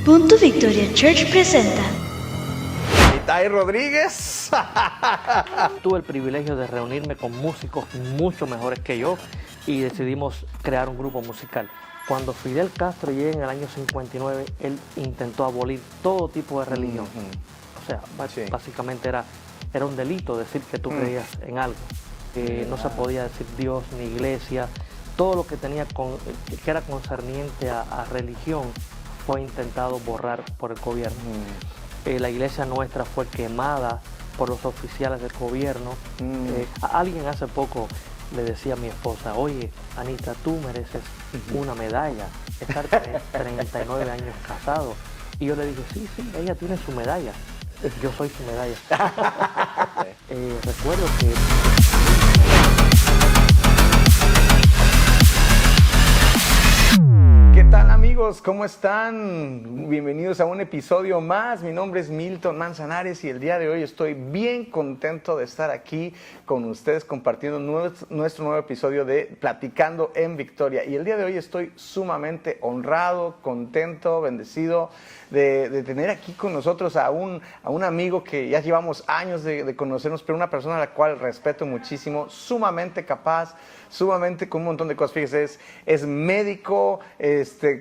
Punto Victoria Church presenta Itai Rodríguez. Tuve el privilegio de reunirme con músicos mucho mejores que yo y decidimos crear un grupo musical. Cuando Fidel Castro llega en el año 59, él intentó abolir todo tipo de religión. O sea, básicamente era un delito decir que tú creías en algo. No se podía decir Dios ni iglesia. Todo lo que tenía que era concerniente a religión fue intentado borrar por el gobierno. La iglesia nuestra fue quemada por los oficiales del gobierno. Alguien hace poco le decía a mi esposa: oye, Anita, tú mereces una medalla, estar 39 años casado. Y yo le dije: sí, ella tiene su medalla, yo soy su medalla. Recuerdo que... ¿Qué tal, amigos? ¿Cómo están? Bienvenidos a un episodio más. Mi nombre es Milton Manzanares y el día de hoy estoy bien contento de estar aquí con ustedes compartiendo nuestro nuevo episodio de Platicando en Victoria. Y el día de hoy estoy sumamente honrado, contento, bendecido de tener aquí con nosotros a un amigo que ya llevamos años de conocernos, pero una persona a la cual respeto muchísimo, sumamente capaz, sumamente con un montón de cosas. Fíjese, es médico,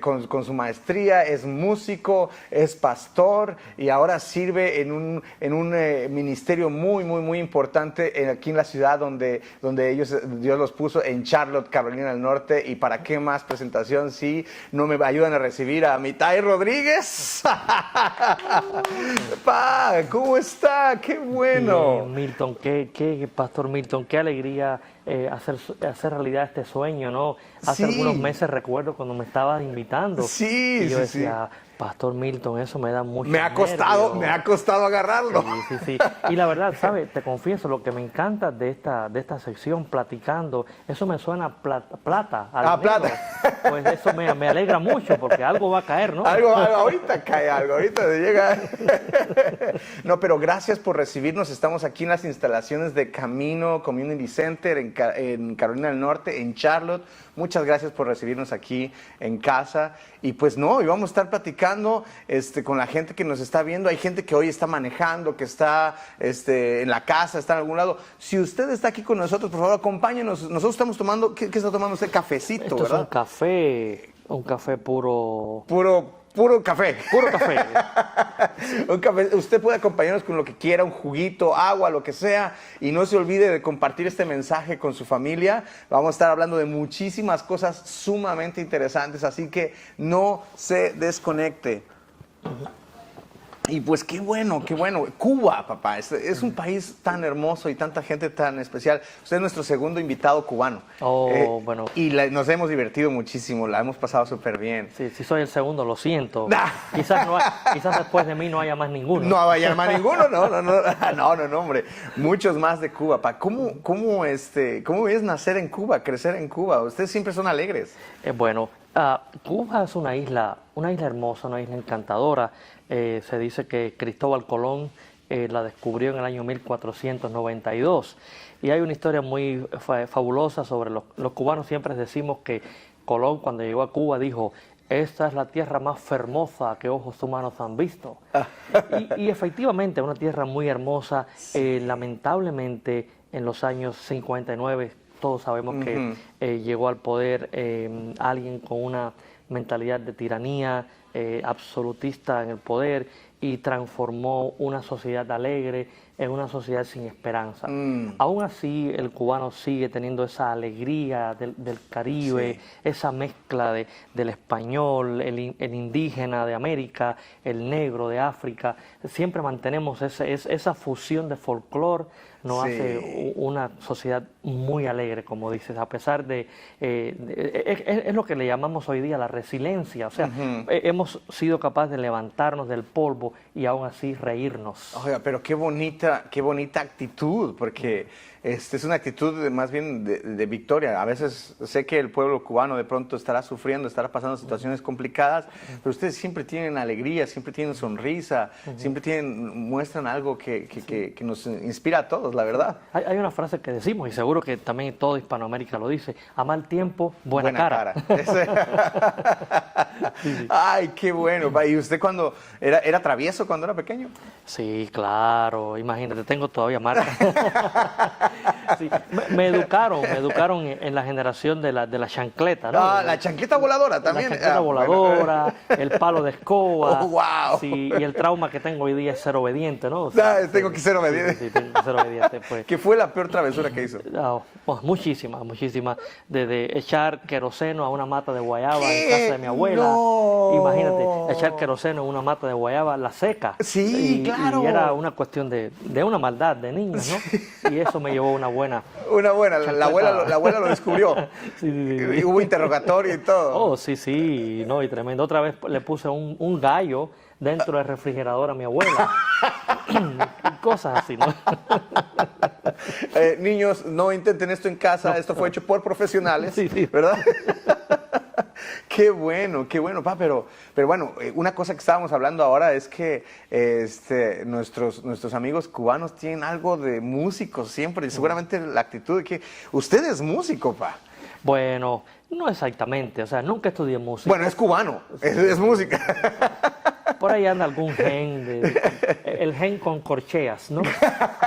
con su maestría, es músico, es pastor y ahora sirve en un ministerio muy importante aquí en la ciudad donde Dios los puso, en Charlotte, Carolina del Norte. Y para qué más presentación si no me ayudan a recibir a Itai Rodríguez. Pa, ¿cómo está? ¡Qué bueno! Bien, Milton, Pastor Milton, qué alegría hacer realidad este sueño, ¿no? Hace algunos meses recuerdo cuando me estabas invitando. Y yo decía: Pastor Milton, eso me da mucho me ha costado agarrarlo. Sí. Y la verdad, ¿sabes? Te confieso, lo que me encanta de esta sección, platicando, eso me suena plata. Plata. Pues eso me alegra mucho, porque algo va a caer, ¿no? Ahorita cae algo, ahorita llega. No, pero gracias por recibirnos. Estamos aquí en las instalaciones de Camino Community Center en Carolina del Norte, en Charlotte. Muchas gracias por recibirnos aquí en casa. Y pues y vamos a estar platicando con la gente que nos está viendo. Hay gente que hoy está manejando, que está en la casa, está en algún lado. Si usted está aquí con nosotros, por favor, acompáñenos. Nosotros estamos tomando, ¿qué está tomando usted? Cafecito, Esto ¿verdad? Es un café puro café. Puro café. Un café. Usted puede acompañarnos con lo que quiera, un juguito, agua, lo que sea. Y no se olvide de compartir este mensaje con su familia. Vamos a estar hablando de muchísimas cosas sumamente interesantes, así que no se desconecte. Y pues qué bueno. Cuba, papá, es un país tan hermoso y tanta gente tan especial. Usted es nuestro segundo invitado cubano. Bueno. Y nos hemos divertido muchísimo, la hemos pasado súper bien. Sí, soy el segundo, lo siento. Quizás después de mí no haya más ninguno. No haya más ninguno, no, hombre. Muchos más de Cuba, papá. ¿Cómo es nacer en Cuba, crecer en Cuba? Ustedes siempre son alegres. Cuba es una isla hermosa, una isla encantadora. Se dice que Cristóbal Colón la descubrió en el año 1492. Y hay una historia muy fabulosa sobre los cubanos. Siempre decimos que Colón, cuando llegó a Cuba, dijo: esta es la tierra más hermosa que ojos humanos han visto. Y efectivamente, una tierra muy hermosa. Lamentablemente, en los años 59, todos sabemos que llegó al poder alguien con una mentalidad de tiranía, absolutista en el poder, y transformó una sociedad alegre en una sociedad sin esperanza. Aún así, el cubano sigue teniendo esa alegría del Caribe, esa mezcla del español, el indígena de América, el negro de África. Siempre mantenemos esa fusión de folclore. Nos hace una sociedad muy alegre, como dices, a pesar es lo que le llamamos hoy día la resiliencia. O sea, hemos sido capaces de levantarnos del polvo y aún así reírnos. Oiga, pero qué bonita actitud, porque es una actitud más bien de victoria. A veces sé que el pueblo cubano de pronto estará sufriendo, estará pasando situaciones complicadas, pero ustedes siempre tienen alegría, siempre tienen sonrisa, siempre muestran algo que nos inspira a todos, la verdad. Hay una frase que decimos, y seguro que también toda Hispanoamérica lo dice: a mal tiempo, buena cara. Sí. Ay, qué bueno. ¿Y usted cuando era travieso cuando era pequeño? Sí, claro, imagínate, tengo todavía marcas. Sí, me educaron en la generación de la chancleta, ¿no? Ah, la chancleta voladora también. La chancleta voladora, bueno. El palo de escoba. Oh, wow. Sí, y el trauma que tengo hoy día es ser obediente, ¿no? O sea, tengo que ser obediente. Sí, tengo que ser obediente, pues. ¿Qué fue la peor travesura que hizo? Pues muchísimas. Desde echar queroseno a una mata de guayaba ¿Qué? en casa de mi abuela. No. Imagínate, echar queroseno en una mata de guayaba, la seca. Sí, claro. Y era una cuestión de una maldad de niños, ¿no? Sí. Y eso me llevó a una buena. La abuela lo descubrió. Sí. Y hubo interrogatorio y todo. Oh, sí, no, y tremendo. Otra vez le puse un gallo dentro del refrigerador a mi abuela. Cosas así, ¿no? Niños, no intenten esto en casa, esto fue hecho por profesionales, sí. ¿Verdad? Qué bueno, pa, pero bueno, una cosa que estábamos hablando ahora es que nuestros amigos cubanos tienen algo de músicos siempre, y seguramente la actitud de que usted es músico, pa. Bueno, no exactamente, o sea, nunca estudié música. Bueno, es cubano, es música. Por ahí anda algún gen, el gen con corcheas, ¿no?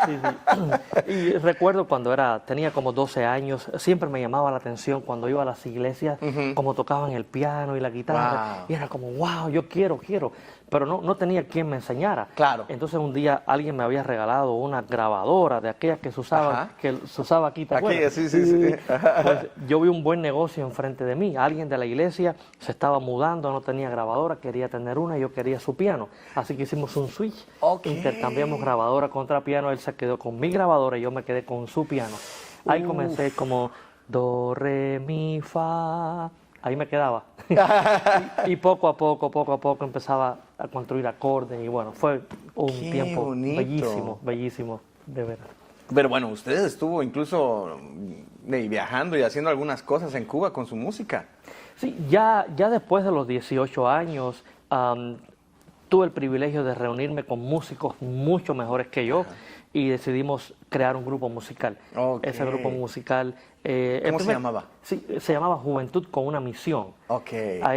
Sí. Y recuerdo cuando tenía como 12 años, siempre me llamaba la atención cuando iba a las iglesias, como tocaban el piano y la guitarra, wow. Y era como, wow, yo quiero, pero no tenía quien me enseñara. Claro. Entonces un día alguien me había regalado una grabadora de aquellas que se usaba aquí, ¿te acuerdas? Sí. Pues yo vi un buen negocio enfrente de mí. Alguien de la iglesia se estaba mudando, no tenía grabadora, quería tener una y yo quería su piano. Así que hicimos un switch, intercambiamos grabadora contra piano, él se quedó con mi grabadora y yo me quedé con su piano. Ahí comencé como do, re, mi, fa, ahí me quedaba. y poco a poco empezaba a construir acordes y bueno, fue un tiempo bonito. bellísimo, de verdad. Pero bueno, usted estuvo incluso viajando y haciendo algunas cosas en Cuba con su música. Sí, ya después de los 18 años tuve el privilegio de reunirme con músicos mucho mejores que yo y decidimos crear un grupo musical. Ese grupo musical... ¿Cómo se llamaba? Sí, se llamaba Juventud con una Misión.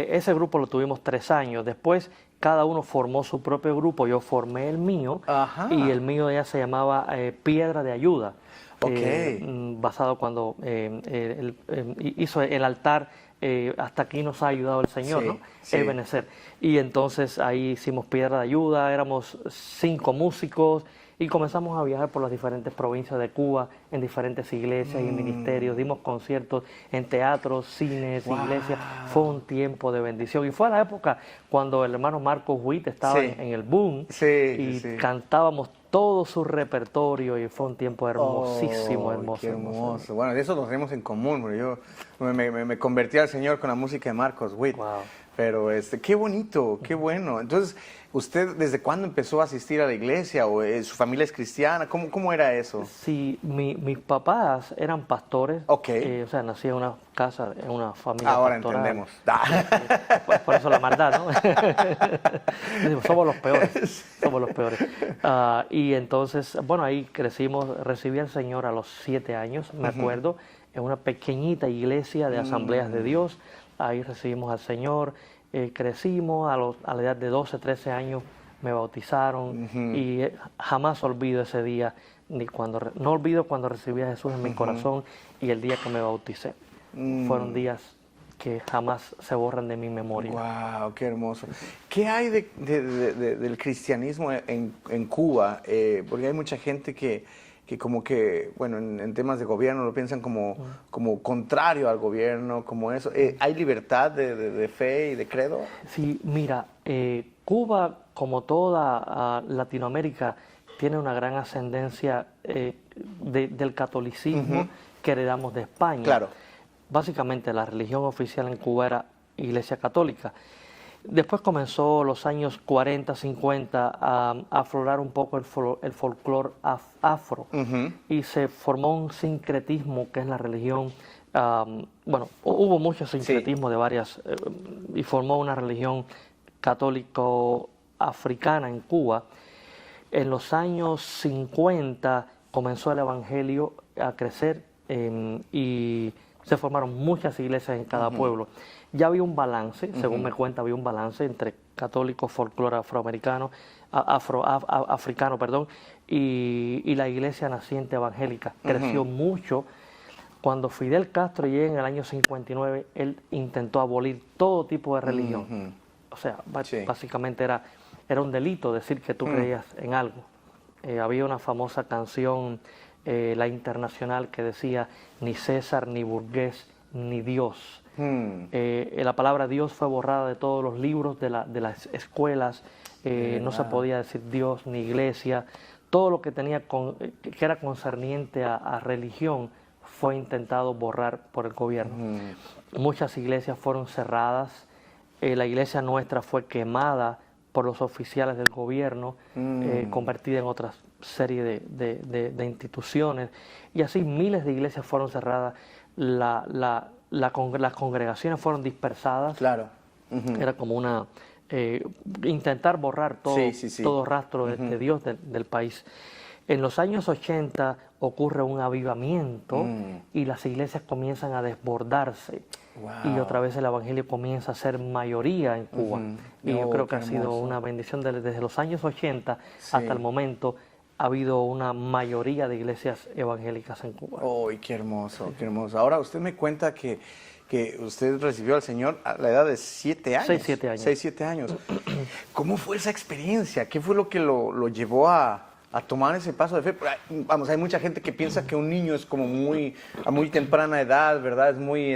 Ese grupo lo tuvimos 3 años. Después cada uno formó su propio grupo. Yo formé el mío y el mío ya se llamaba Piedra de Ayuda. Basado cuando hizo el altar, hasta aquí nos ha ayudado el Señor, ¿no? Ebenezer. Y entonces ahí hicimos Piedra de Ayuda, éramos 5 músicos y comenzamos a viajar por las diferentes provincias de Cuba, en diferentes iglesias y ministerios, dimos conciertos en teatros, cines, iglesias. Fue un tiempo de bendición y fue la época cuando el hermano Marcos Witt estaba en el boom y cantábamos todo su repertorio y fue un tiempo hermosísimo, qué hermoso. Bueno, de eso nos tenemos en común, porque yo me convertí al Señor con la música de Marcos Witt. Pero qué bonito, qué bueno. Entonces, ¿usted desde cuándo empezó a asistir a la iglesia o su familia es cristiana? ¿Cómo era eso? Sí, mis papás eran pastores. O sea, nací en una casa, en una familia pastoral. Entendemos. Por eso la maldad, ¿no? Somos los peores. Y entonces, bueno, ahí crecimos, recibí al Señor a los 7 años, me acuerdo, en una pequeñita iglesia de Asambleas de Dios. Ahí recibimos al Señor, crecimos, a la edad de 12, 13 años me bautizaron y jamás olvido ese día, no olvido cuando recibí a Jesús en mi corazón y el día que me bauticé. Fueron días que jamás se borran de mi memoria. ¡Wow! ¡Qué hermoso! ¿Qué hay del cristianismo en Cuba? Porque hay mucha gente que como que, bueno, en temas de gobierno lo piensan como contrario al gobierno, como eso. ¿Hay libertad de fe y de credo? Sí, mira, Cuba, como toda Latinoamérica, tiene una gran ascendencia del catolicismo que heredamos de España. Claro. Básicamente la religión oficial en Cuba era Iglesia Católica. Después comenzó los años 40, 50 a aflorar un poco el folclore afro y se formó un sincretismo que es la religión. Bueno, hubo mucho sincretismo de varias y formó una religión católico-africana en Cuba. En los años 50 comenzó el evangelio a crecer y se formaron muchas iglesias en cada pueblo. Ya había un balance, según me cuenta, había un balance entre católico, folclore afroamericano, africano, perdón, y la iglesia naciente evangélica. Creció mucho. Cuando Fidel Castro llega en el año 59, él intentó abolir todo tipo de religión. O sea, básicamente era un delito decir que tú creías en algo. Había una famosa canción, La Internacional, que decía, ni César, ni burgués, ni Dios. La palabra Dios fue borrada de todos los libros de las escuelas. No se podía decir Dios ni iglesia. Todo lo que tenía que era concerniente a religión fue intentado borrar por el gobierno. Muchas iglesias fueron cerradas. La iglesia nuestra fue quemada por los oficiales del gobierno, convertida en otra serie de instituciones. Y así miles de iglesias fueron cerradas. Las congregaciones fueron dispersadas. Claro. Era como intentar borrar todo rastro de Dios del país. En los años 80 ocurre un avivamiento y las iglesias comienzan a desbordarse. Y otra vez el evangelio comienza a ser mayoría en Cuba. Y yo creo que ha sido una bendición desde los años 80 hasta el momento. Ha habido una mayoría de iglesias evangélicas en Cuba. ¡Ay, qué hermoso, qué hermoso! Ahora, usted me cuenta que usted recibió al Señor a la edad de 7 años. 6, 7 años. 6, 7 años. ¿Cómo fue esa experiencia? ¿Qué fue lo que lo llevó a tomar ese paso de fe? Vamos, hay mucha gente que piensa que un niño es como a muy temprana edad, ¿verdad? Es muy,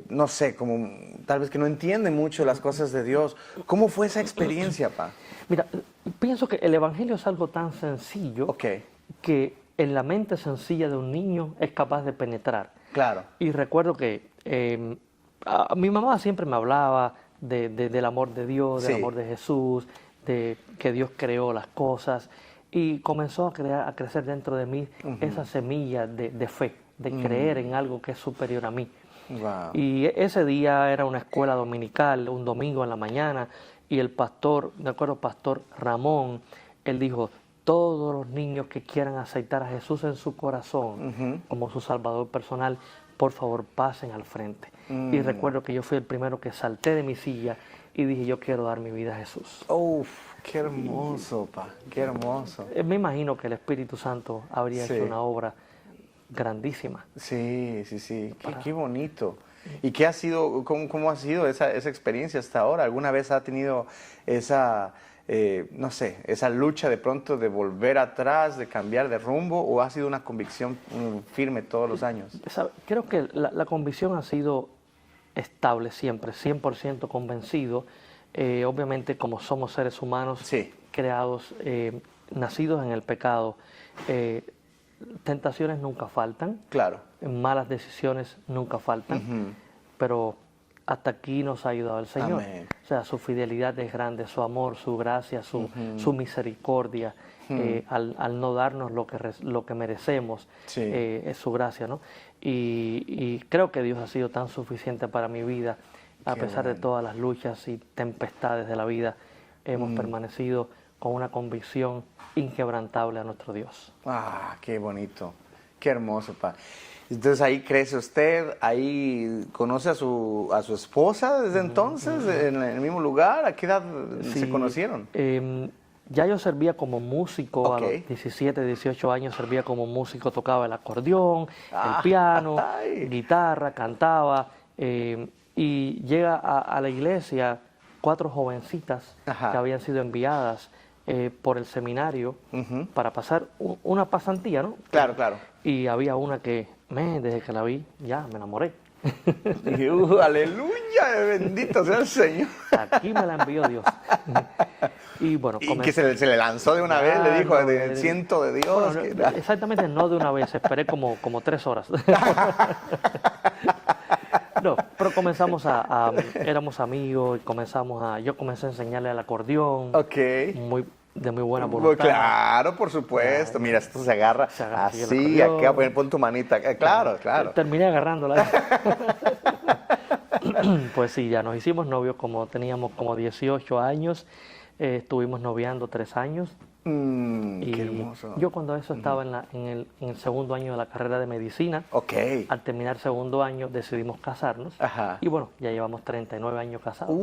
no sé, como tal vez que no entiende mucho las cosas de Dios. ¿Cómo fue esa experiencia, pa? Mira, pienso que el evangelio es algo tan sencillo que en la mente sencilla de un niño es capaz de penetrar. Claro. Y recuerdo que mi mamá siempre me hablaba del amor de Dios, del amor de Jesús, de que Dios creó las cosas, y comenzó a crecer dentro de mí esa semilla de fe, de creer en algo que es superior a mí. Wow. Y ese día era una escuela dominical, un domingo en la mañana, y el pastor, de acuerdo, pastor Ramón, él dijo, todos los niños que quieran aceptar a Jesús en su corazón como su salvador personal, por favor pasen al frente. Y recuerdo que yo fui el primero que salté de mi silla y dije, yo quiero dar mi vida a Jesús. ¡Uf! ¡Qué hermoso, pa! ¡Qué hermoso! Me imagino que el Espíritu Santo habría hecho una obra grandísima. Sí. Qué bonito. ¿Y qué ha sido, cómo ha sido esa experiencia hasta ahora? ¿Alguna vez ha tenido esa, no sé, esa lucha de pronto de volver atrás, de cambiar de rumbo, o ha sido una convicción firme todos los años? Creo que la convicción ha sido estable siempre, 100% convencido. Obviamente, como somos seres humanos creados, nacidos en el pecado, tentaciones nunca faltan. Claro. Malas decisiones nunca faltan. Pero hasta aquí nos ha ayudado el Señor. Amén. O sea, su fidelidad es grande, su amor, su gracia, su misericordia, al no darnos lo que merecemos, es su gracia, ¿no? Y creo que Dios ha sido tan suficiente para mi vida, a pesar de todas las luchas y tempestades de la vida, hemos permanecido con una convicción inquebrantable a nuestro Dios. ¡Ah, qué bonito! ¡Qué hermoso, pa! Entonces ahí crece usted, ahí conoce a su esposa desde entonces, en el mismo lugar. ¿A qué edad se conocieron? Ya yo servía como músico, a los 17, 18 años servía como músico, tocaba el acordeón, el piano, guitarra, cantaba. Y llega a la iglesia 4 jovencitas que habían sido enviadas por el seminario para pasar una pasantía, ¿no? Claro. Y había una que, desde que la vi, ya me enamoré. Dije, aleluya, bendito sea el Señor. Aquí me la envió Dios. Y bueno, que se le lanzó de una vez, le dijo, siento de Dios. Bueno, exactamente, no de una vez, esperé como 3 horas. No, pero comenzamos éramos amigos y yo comencé a enseñarle al acordeón, Ok. de muy buena Pues voluntad. claro, por supuesto. Mira, esto se agarra así el así, acordeón. acá, pon tu manita. Claro, claro. Terminé agarrándola. Pues sí, ya nos hicimos novios teníamos como 18 años, estuvimos noviando 3 años. Y Qué hermoso. yo cuando eso estaba en el segundo año de la carrera de medicina, Ok. al terminar segundo año decidimos casarnos. Ajá. Y bueno, ya llevamos 39 años casados.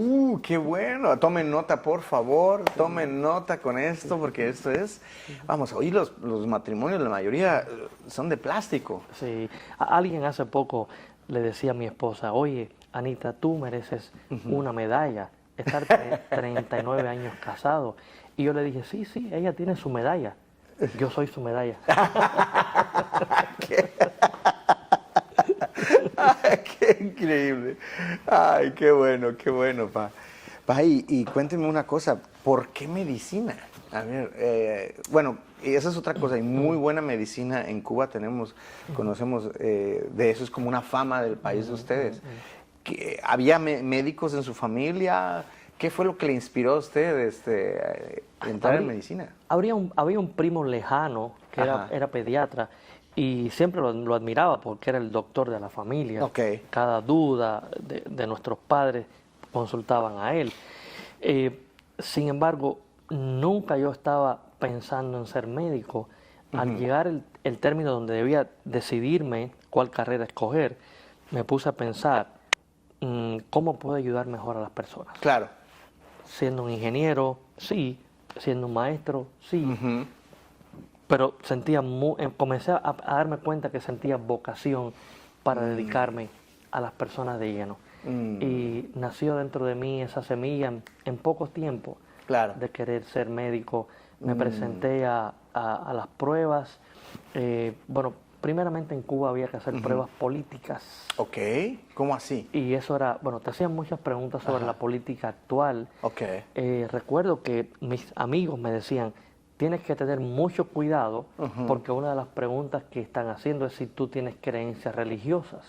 Qué bueno. Tomen nota, por favor. Tomen nota con esto, porque esto es... Vamos, hoy los matrimonios, la mayoría son de plástico. Sí, alguien hace poco le decía a mi esposa, oye, Anita, tú mereces una medalla, estar 39 años casado. Y yo le dije, sí, ella tiene su medalla, yo soy su medalla. Ay, qué increíble. Ay, qué bueno, pa. Pa, y cuénteme una cosa, ¿por qué medicina? A ver, bueno, y esa es otra cosa, hay muy buena medicina en Cuba, conocemos, de eso es como una fama del país de ustedes. ¿Había médicos en su familia? ¿Qué fue lo que le inspiró a usted a entrar en medicina? Había un primo lejano que era pediatra y siempre lo admiraba porque era el doctor de la familia. Ok. Cada duda de nuestros padres consultaban a él. Sin embargo, nunca yo estaba pensando en ser médico. Al llegar el término donde debía decidirme cuál carrera escoger, me puse a pensar cómo puedo ayudar mejor a las personas. Claro. Siendo un ingeniero, sí. Siendo un maestro, sí. Pero comencé a darme cuenta que sentía vocación para dedicarme a las personas de lleno. Y nació dentro de mí esa semilla en poco tiempo de querer ser médico. Me presenté a las pruebas. Bueno, primeramente en Cuba había que hacer pruebas políticas. Ok, ¿cómo así? Y eso era, bueno, te hacían muchas preguntas sobre la política actual. Ok. Recuerdo que mis amigos me decían, tienes que tener mucho cuidado porque una de las preguntas que están haciendo es si tú tienes creencias religiosas.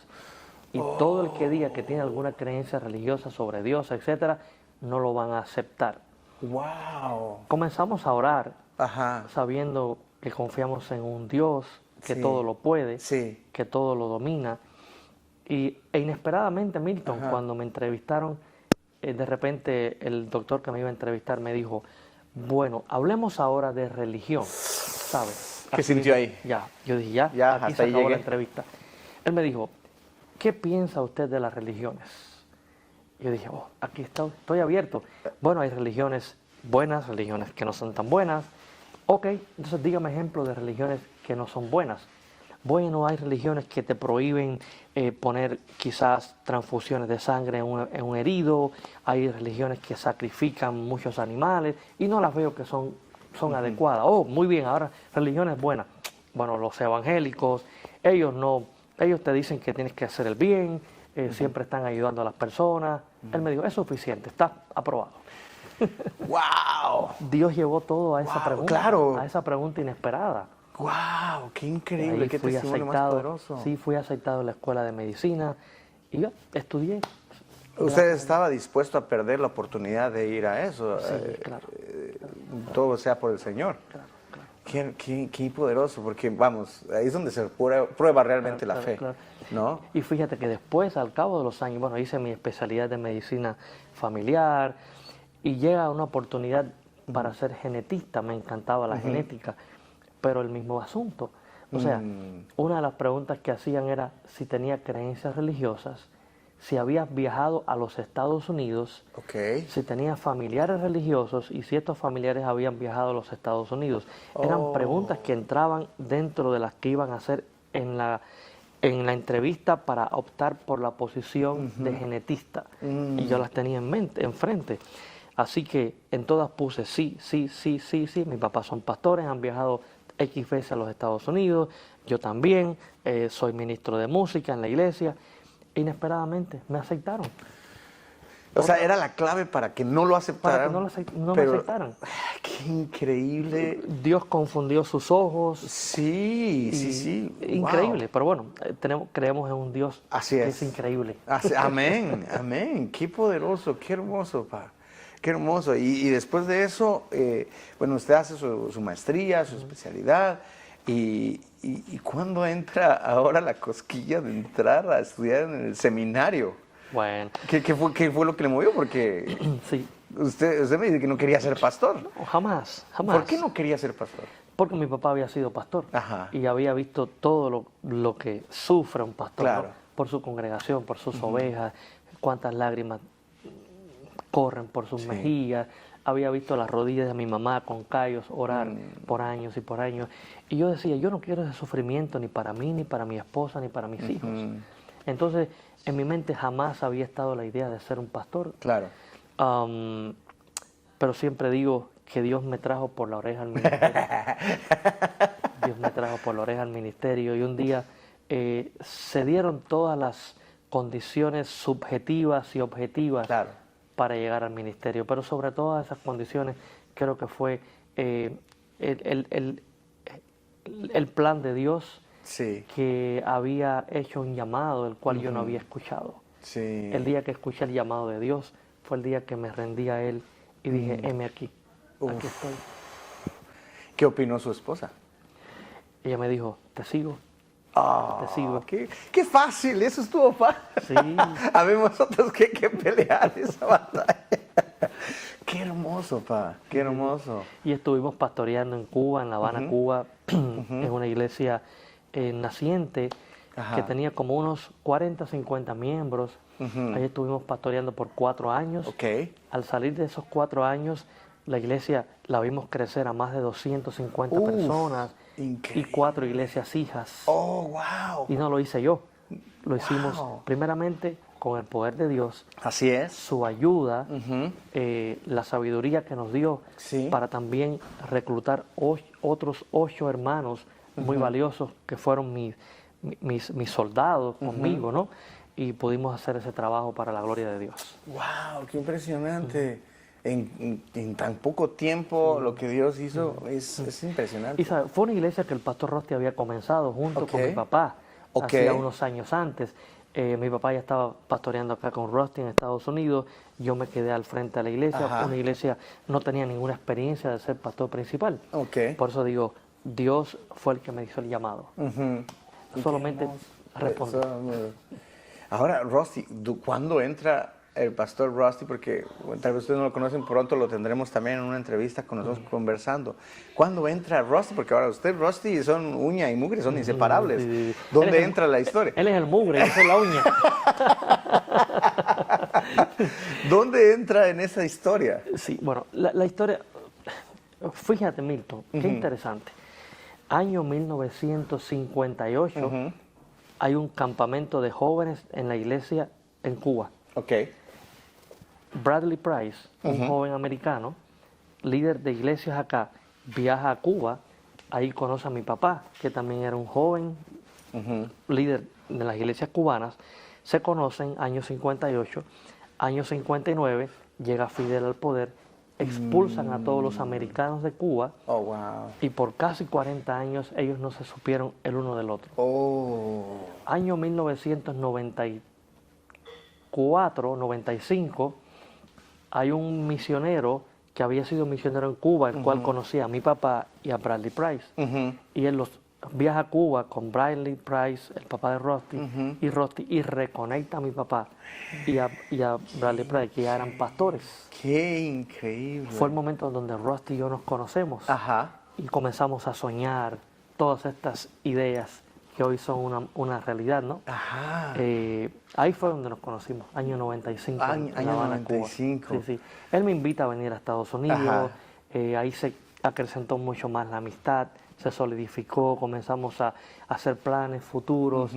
Y todo el que diga que tiene alguna creencia religiosa sobre Dios, etcétera, no lo van a aceptar. Wow. Comenzamos a orar, Ajá. sabiendo que confiamos en un Dios que Sí. todo lo puede, Sí. que todo lo domina. E inesperadamente, Milton, cuando me entrevistaron, de repente el doctor que me iba a entrevistar me dijo, bueno, hablemos ahora de religión, ¿sabes? ¿Qué sintió ahí? Ya, yo dije, ya aquí hasta se ahí acabó la llegué. entrevista. Él me dijo, ¿qué piensa usted de las religiones? Yo dije, aquí estoy abierto. Bueno, hay religiones buenas, religiones que no son tan buenas. Ok, entonces dígame ejemplos de religiones que no son buenas. Bueno, hay religiones que te prohíben poner quizás transfusiones de sangre en un herido, hay religiones que sacrifican muchos animales y no las veo que son adecuadas. Oh, muy bien, ahora religiones buenas. Bueno, los evangélicos, ellos te dicen que tienes que hacer el bien, siempre están ayudando a las personas. Él me dijo, es suficiente, está aprobado. ¡Wow! Dios llevó todo a esa pregunta, claro. a esa pregunta inesperada. ¡Wow! ¡Qué increíble! Ahí ¡Qué fui testimonio más aceptado, poderoso! sí, fui aceptado en la escuela de medicina y yo estudié. ¿Usted estaba dispuesto a perder la oportunidad de ir a eso? Sí, claro. Todo sea por el Señor. Claro. Qué poderoso, porque vamos, ahí es donde se prueba realmente la fe, Claro. ¿no? Y fíjate que después, al cabo de los años, bueno, hice mi especialidad de medicina familiar y llega una oportunidad para ser genetista, me encantaba la genética, pero el mismo asunto. O sea, una de las preguntas que hacían era si tenía creencias religiosas, si habías viajado a los Estados Unidos, si tenías familiares religiosos y si estos familiares habían viajado a los Estados Unidos. Eran preguntas que entraban dentro de las que iban a hacer en la entrevista para optar por la posición de genetista. Y yo las tenía enfrente. Así que en todas puse sí. Mis papás son pastores, han viajado X veces a los Estados Unidos, yo también, soy ministro de música en la iglesia. Inesperadamente me aceptaron. O sea, era la clave para que no lo aceptaran. Para que no me aceptaran. Qué Qué increíble. Dios confundió sus ojos. Sí, sí, sí. Increíble, Wow. pero bueno, creemos en un Dios Así que es. es increíble. Amén, amén. Qué poderoso, qué hermoso, pa. Qué hermoso. Y después de eso, bueno, usted hace su maestría, su especialidad. Y ¿cuándo entra ahora la cosquilla de entrar a estudiar en el seminario? Bueno, Qué fue lo que le movió? Porque sí, usted me dice que no quería ser pastor. no, jamás, jamás. ¿Por qué no quería ser pastor? Porque mi papá había sido pastor Ajá. y había visto todo lo que sufre un pastor, Claro. ¿no? Por su congregación, por sus ovejas, cuántas lágrimas corren por sus mejillas. Había visto las rodillas de mi mamá con callos orar por años y por años. Y yo decía, yo no quiero ese sufrimiento ni para mí, ni para mi esposa, ni para mis hijos. Entonces, en mi mente jamás había estado la idea de ser un pastor. Claro. Pero siempre digo que Dios me trajo por la oreja al ministerio. Dios me trajo por la oreja al ministerio y un día se dieron todas las condiciones subjetivas y objetivas Claro. para llegar al ministerio, pero sobre todas esas condiciones creo que fue el plan de Dios Sí, que había hecho un llamado, el cual yo no había escuchado. sí. El día que escuché el llamado de Dios fue el día que me rendí a Él y dije, heme aquí, aquí estoy. ¿Qué opinó su esposa? Ella me dijo, te sigo, Ah, te sigo. qué fácil, eso estuvo fácil. Sí. Habemos nosotros que pelear esa batalla. Qué hermoso, pa, qué hermoso. Y estuvimos pastoreando en Cuba, en La Habana, Cuba, en una iglesia naciente Ajá. que tenía como unos 40, 50 miembros. Ahí estuvimos pastoreando por 4 años. Ok. Al salir de esos 4 años, la iglesia la vimos crecer a más de 250 personas increíble. y 4 iglesias hijas. Oh, wow. Y no lo hice yo, lo hicimos primeramente con el poder de Dios, Así es. su ayuda, la sabiduría que nos dio Sí. para también reclutar otros 8 hermanos muy valiosos que fueron mis soldados conmigo, ¿no? Y pudimos hacer ese trabajo para la gloria de Dios. Wow, qué impresionante. En tan poco tiempo lo que Dios hizo es impresionante. Y ¿sabe? Fue una iglesia que el pastor Rosti había comenzado junto con Ok. mi papá, Ok. hacía unos años antes. Mi papá ya estaba pastoreando acá con Rosti en Estados Unidos, yo me quedé al frente de la iglesia, Ajá. una iglesia no tenía ninguna experiencia de ser pastor principal. Ok. Por eso digo, Dios fue el que me hizo el llamado. Solamente respondí. Ahora, Rusty, ¿cuándo entra el pastor Rusty? Porque tal vez ustedes no lo conocen, pronto lo tendremos también en una entrevista con nosotros conversando. ¿Cuándo entra Rusty? Porque ahora usted, Rusty, son uña y mugre, son inseparables. Sí. ¿Dónde Él es entra la historia? Él es el mugre, yo soy la uña. ¿Dónde entra en esa historia? Sí, bueno, la historia, fíjate Milton, qué interesante. Año 1958, hay un campamento de jóvenes en la iglesia en Cuba. Ok. Bradley Price, un joven americano, líder de iglesias acá, viaja a Cuba, ahí conoce a mi papá, que también era un joven líder de las iglesias cubanas, se conocen, año 58, año 59, llega Fidel al poder, expulsan a todos los americanos de Cuba Oh, wow. y por casi 40 años ellos no se supieron el uno del otro. Oh. Año 1994, 95, hay un misionero que había sido misionero en Cuba, el cual conocía a mi papá y a Bradley Price. Y él viaja a Cuba con Bradley Price, el papá de Rusty, y reconecta a mi papá y a Bradley Price, que ya eran pastores. Qué increíble. Fue el momento donde Rusty y yo nos conocemos Ajá. y comenzamos a soñar todas estas ideas que hoy son una realidad, ¿no? Ajá. Ahí fue donde nos conocimos, año 95. Año en La Habana, 95. Cuba. Sí, sí. Él me invita a venir a Estados Unidos, Ajá. Ahí se acrecentó mucho más la amistad, se solidificó, comenzamos a hacer planes futuros.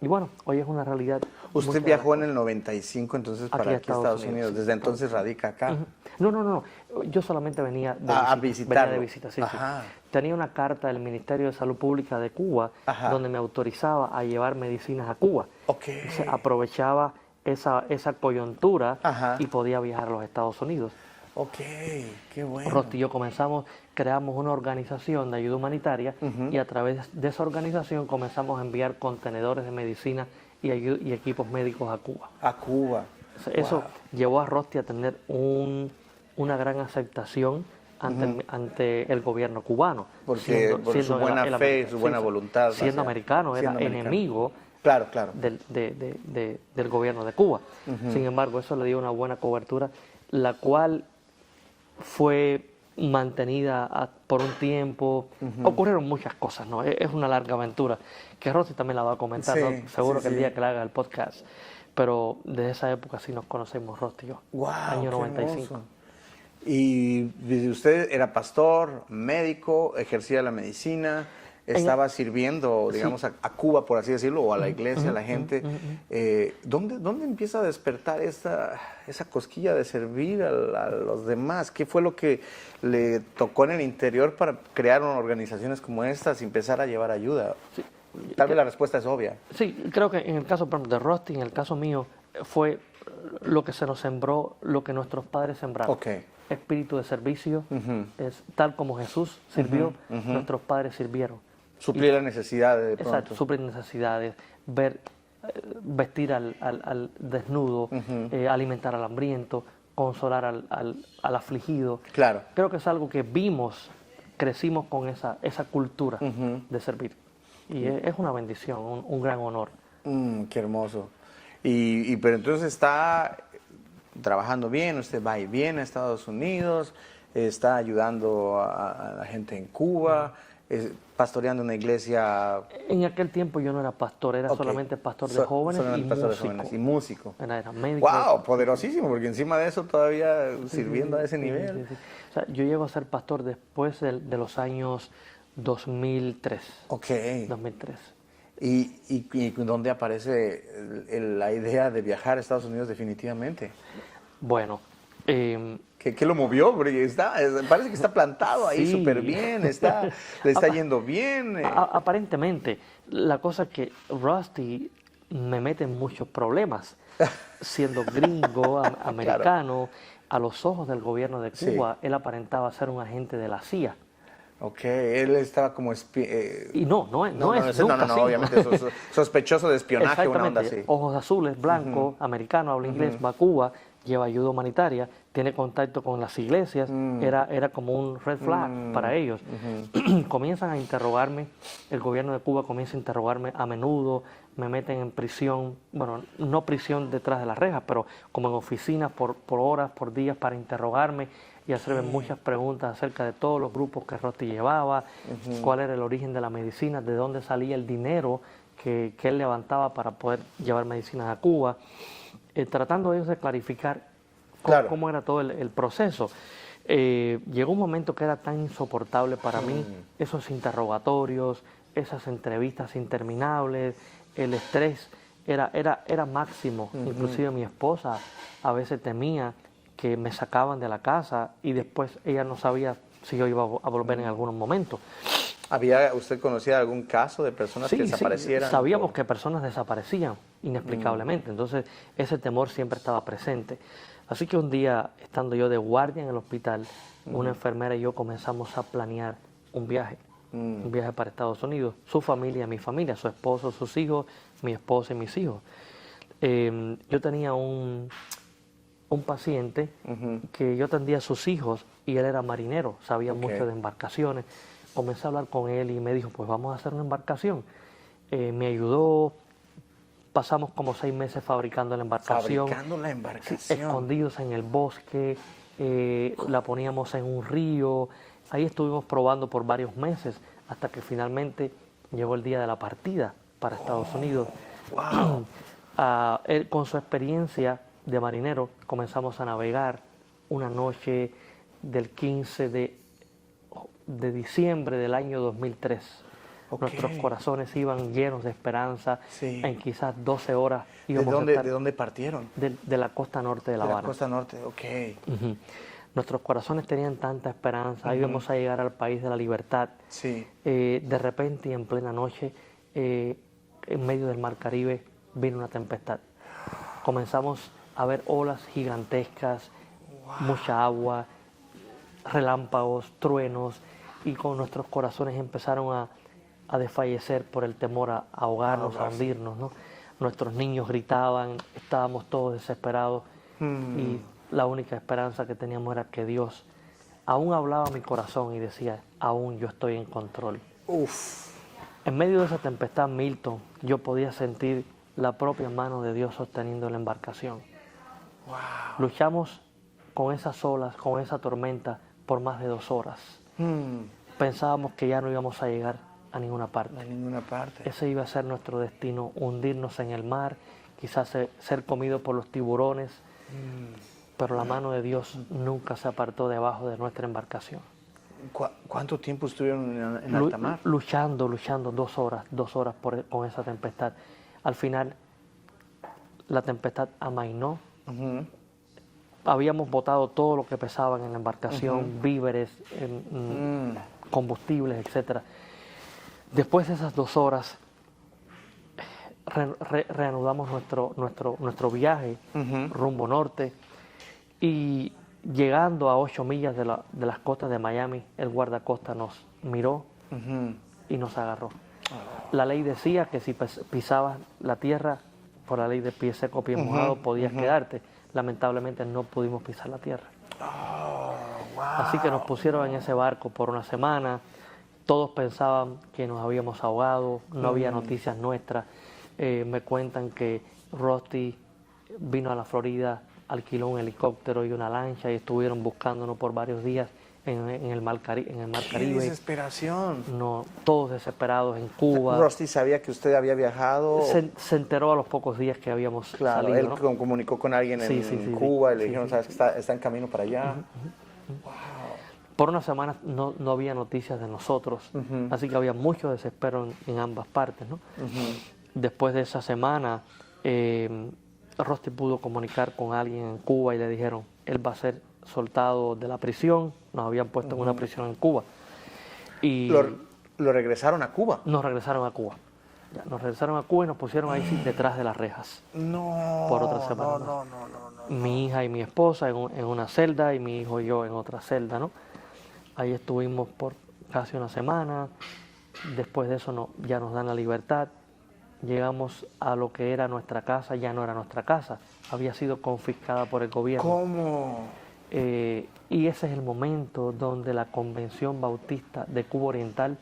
Y bueno, hoy es una realidad. Usted muy viajó en clara. el 95, entonces para Aquí a aquí a Estados Estados Unidos. Unidos, Desde sí. entonces radica acá. No. Yo solamente venía de A visita. visitarlo. Venía de visita, sí, sí. Ajá. Tenía una carta del Ministerio de Salud Pública de Cuba Ajá. donde me autorizaba a llevar medicinas a Cuba. Ok. Entonces, aprovechaba esa coyuntura Ajá. y podía viajar a los Estados Unidos. Ok, qué bueno. Rosti y yo comenzamos, creamos una organización de ayuda humanitaria y a través de esa organización comenzamos a enviar contenedores de medicina y equipos médicos a Cuba. A Cuba. Eso Wow. llevó a Rosti a tener una gran aceptación ante el gobierno cubano. Porque por su buena fe, su buena voluntad. Siendo americano, era enemigo Claro, claro. del gobierno de Cuba. Sin embargo, eso le dio una buena cobertura, la cual fue mantenida por un tiempo. Ocurrieron muchas cosas, ¿no? Es una larga aventura, que Rosy también la va a comentar, Sí, ¿no? Seguro sí, que el sí. día que le haga el podcast. Pero desde esa época sí nos conocemos, Rosy y yo. Wow, año qué 95. hermoso. Y usted era pastor, médico, ejercía la medicina, estaba sirviendo, digamos, a Cuba, por así decirlo, o a la iglesia, a la gente. ¿Dónde empieza a despertar esa cosquilla de servir a los demás? ¿Qué fue lo que le tocó en el interior para crear organizaciones como estas y empezar a llevar ayuda? Sí. Tal vez la respuesta es obvia. Sí, creo que en el caso por ejemplo, de Rusty, en el caso mío, fue lo que se nos sembró, lo que nuestros padres sembraron. Ok. Espíritu de servicio, es tal como Jesús sirvió, nuestros padres sirvieron. Suplir la necesidad de pronto. Exacto, suplir necesidades, vestir al desnudo, alimentar al hambriento, consolar al afligido. Claro. Creo que es algo que vimos, crecimos con esa cultura de servir. Y es una bendición, un gran honor. Qué hermoso. Pero entonces está trabajando bien, usted va y viene a Estados Unidos, está ayudando a la gente en Cuba, pastoreando una iglesia. En aquel tiempo yo no era pastor, era solamente pastor de jóvenes solamente y pastor de músico. jóvenes y músico. Era médico. ¡Wow! Poderosísimo, porque encima de eso todavía sirviendo a ese nivel. Sí. O sea, yo llego a ser pastor después de los años 2003. Ok. 2003. ¿Y dónde aparece la idea de viajar a Estados Unidos definitivamente? Bueno, ¿Qué lo movió? Porque parece que está plantado ahí Sí. súper bien, le está yendo bien. Aparentemente, la cosa es que Rusty me mete en muchos problemas. Siendo gringo, americano, a los ojos del gobierno de Cuba, él aparentaba ser un agente de la CIA. Ok, él estaba como Y no es nunca así. obviamente sospechoso de espionaje, una onda Exactamente, así. ojos azules, blanco, americano, habla inglés, va a Cuba, lleva ayuda humanitaria, tiene contacto con las iglesias, era como un red flag para ellos. Comienzan a interrogarme, el gobierno de Cuba comienza a interrogarme a menudo, me meten en prisión, bueno, no prisión detrás de las rejas, pero como en oficinas por horas, por días para interrogarme y hacerme muchas preguntas acerca de todos los grupos que Rosti llevaba, cuál era el origen de la medicina, de dónde salía el dinero que él levantaba para poder llevar medicinas a Cuba, tratando ellos de clarificar cómo era todo el proceso. Llegó un momento que era tan insoportable para mí, esos interrogatorios, esas entrevistas interminables, el estrés era máximo. Inclusive mi esposa a veces temía que me sacaban de la casa y después ella no sabía si yo iba a volver en algún momento. ¿Usted conocía algún caso de personas que desaparecieran? Sí, sabíamos que personas desaparecían inexplicablemente, entonces ese temor siempre estaba presente. Así que un día, estando yo de guardia en el hospital, una enfermera y yo comenzamos a planear un viaje para Estados Unidos, su familia, mi familia, su esposo, sus hijos, mi esposa y mis hijos. Yo tenía un paciente que yo atendía a sus hijos y él era marinero, sabía mucho de embarcaciones. Comencé a hablar con él y me dijo, pues vamos a hacer una embarcación. Me ayudó, pasamos como 6 meses fabricando la embarcación. Fabricando la embarcación. Escondidos en el bosque, la poníamos en un río. Ahí estuvimos probando por varios meses hasta que finalmente llegó el día de la partida para Estados Unidos. Wow. Él, con su experiencia de marinero, comenzamos a navegar una noche del 15 de diciembre del año 2003. Nuestros corazones iban llenos de esperanza. En quizás 12 horas íbamos a estar. ¿De dónde partieron? De la costa norte de La Habana. De la costa norte, ok. Nuestros corazones tenían tanta esperanza. Íbamos a llegar al país de la libertad. Sí. De repente y en plena noche, en medio del mar Caribe, vino una tempestad. Comenzamos a ver olas gigantescas, mucha agua, relámpagos, truenos, y con nuestros corazones empezaron a desfallecer por el temor a ahogarnos, a hundirnos, ¿no? Nuestros niños gritaban, estábamos todos desesperados y la única esperanza que teníamos era que Dios aún hablaba a mi corazón y decía, aún yo estoy en control. Uf. En medio de esa tempestad, Milton, yo podía sentir la propia mano de Dios sosteniendo la embarcación. Wow. Luchamos con esas olas, con esa tormenta por más de 2 horas. Pensábamos que ya no íbamos a llegar a ninguna parte. A ninguna parte. Ese iba a ser nuestro destino, hundirnos en el mar, quizás ser comido por los tiburones, pero la mano de Dios nunca se apartó debajo de nuestra embarcación. ¿Cuánto tiempo estuvieron en alta mar? Luchando 2 horas, con esa tempestad. Al final, la tempestad amainó. Habíamos botado todo lo que pesaba en la embarcación, víveres, combustibles, etc. Después de esas 2 horas, reanudamos nuestro viaje rumbo norte, y llegando a 8 millas de las costas de Miami, el guardacosta nos miró y nos agarró. La ley decía que si pisabas la tierra, por la ley de pie seco, pie mojado, podías quedarte. Lamentablemente no pudimos pisar la tierra. Así que nos pusieron en ese barco por una semana. Todos pensaban que nos habíamos ahogado, no había noticias nuestras. Me cuentan que Rusty vino a la Florida, alquiló un helicóptero y una lancha y estuvieron buscándonos por varios días en el Mar Caribe. ¡Qué desesperación! No, todos desesperados en Cuba. Rusty sabía que usted había viajado. Se enteró a los pocos días que habíamos salido, él ¿no? comunicó con alguien en Cuba y le dijeron, sabes que está en camino para allá. Wow. Por una semana no había noticias de nosotros, así que había mucho desespero en ambas partes, ¿no? Después de esa semana, Rusty pudo comunicar con alguien en Cuba y le dijeron, él va a ser soltado de la prisión. Nos habían puesto en una prisión en Cuba. Y ¿Lo regresaron a Cuba? nos regresaron a Cuba. Ya, nos regresaron a Cuba y nos pusieron ahí detrás de las rejas. No. Por otra semana. No. Mi hija y mi esposa en una celda y mi hijo y yo en otra celda, ¿no? Ahí estuvimos por casi una semana. Después de eso ya nos dan la libertad. Llegamos a lo que era nuestra casa, ya no era nuestra casa. Había sido confiscada por el gobierno. ¿Cómo? Y ese es el momento donde la Convención Bautista de Cuba Oriental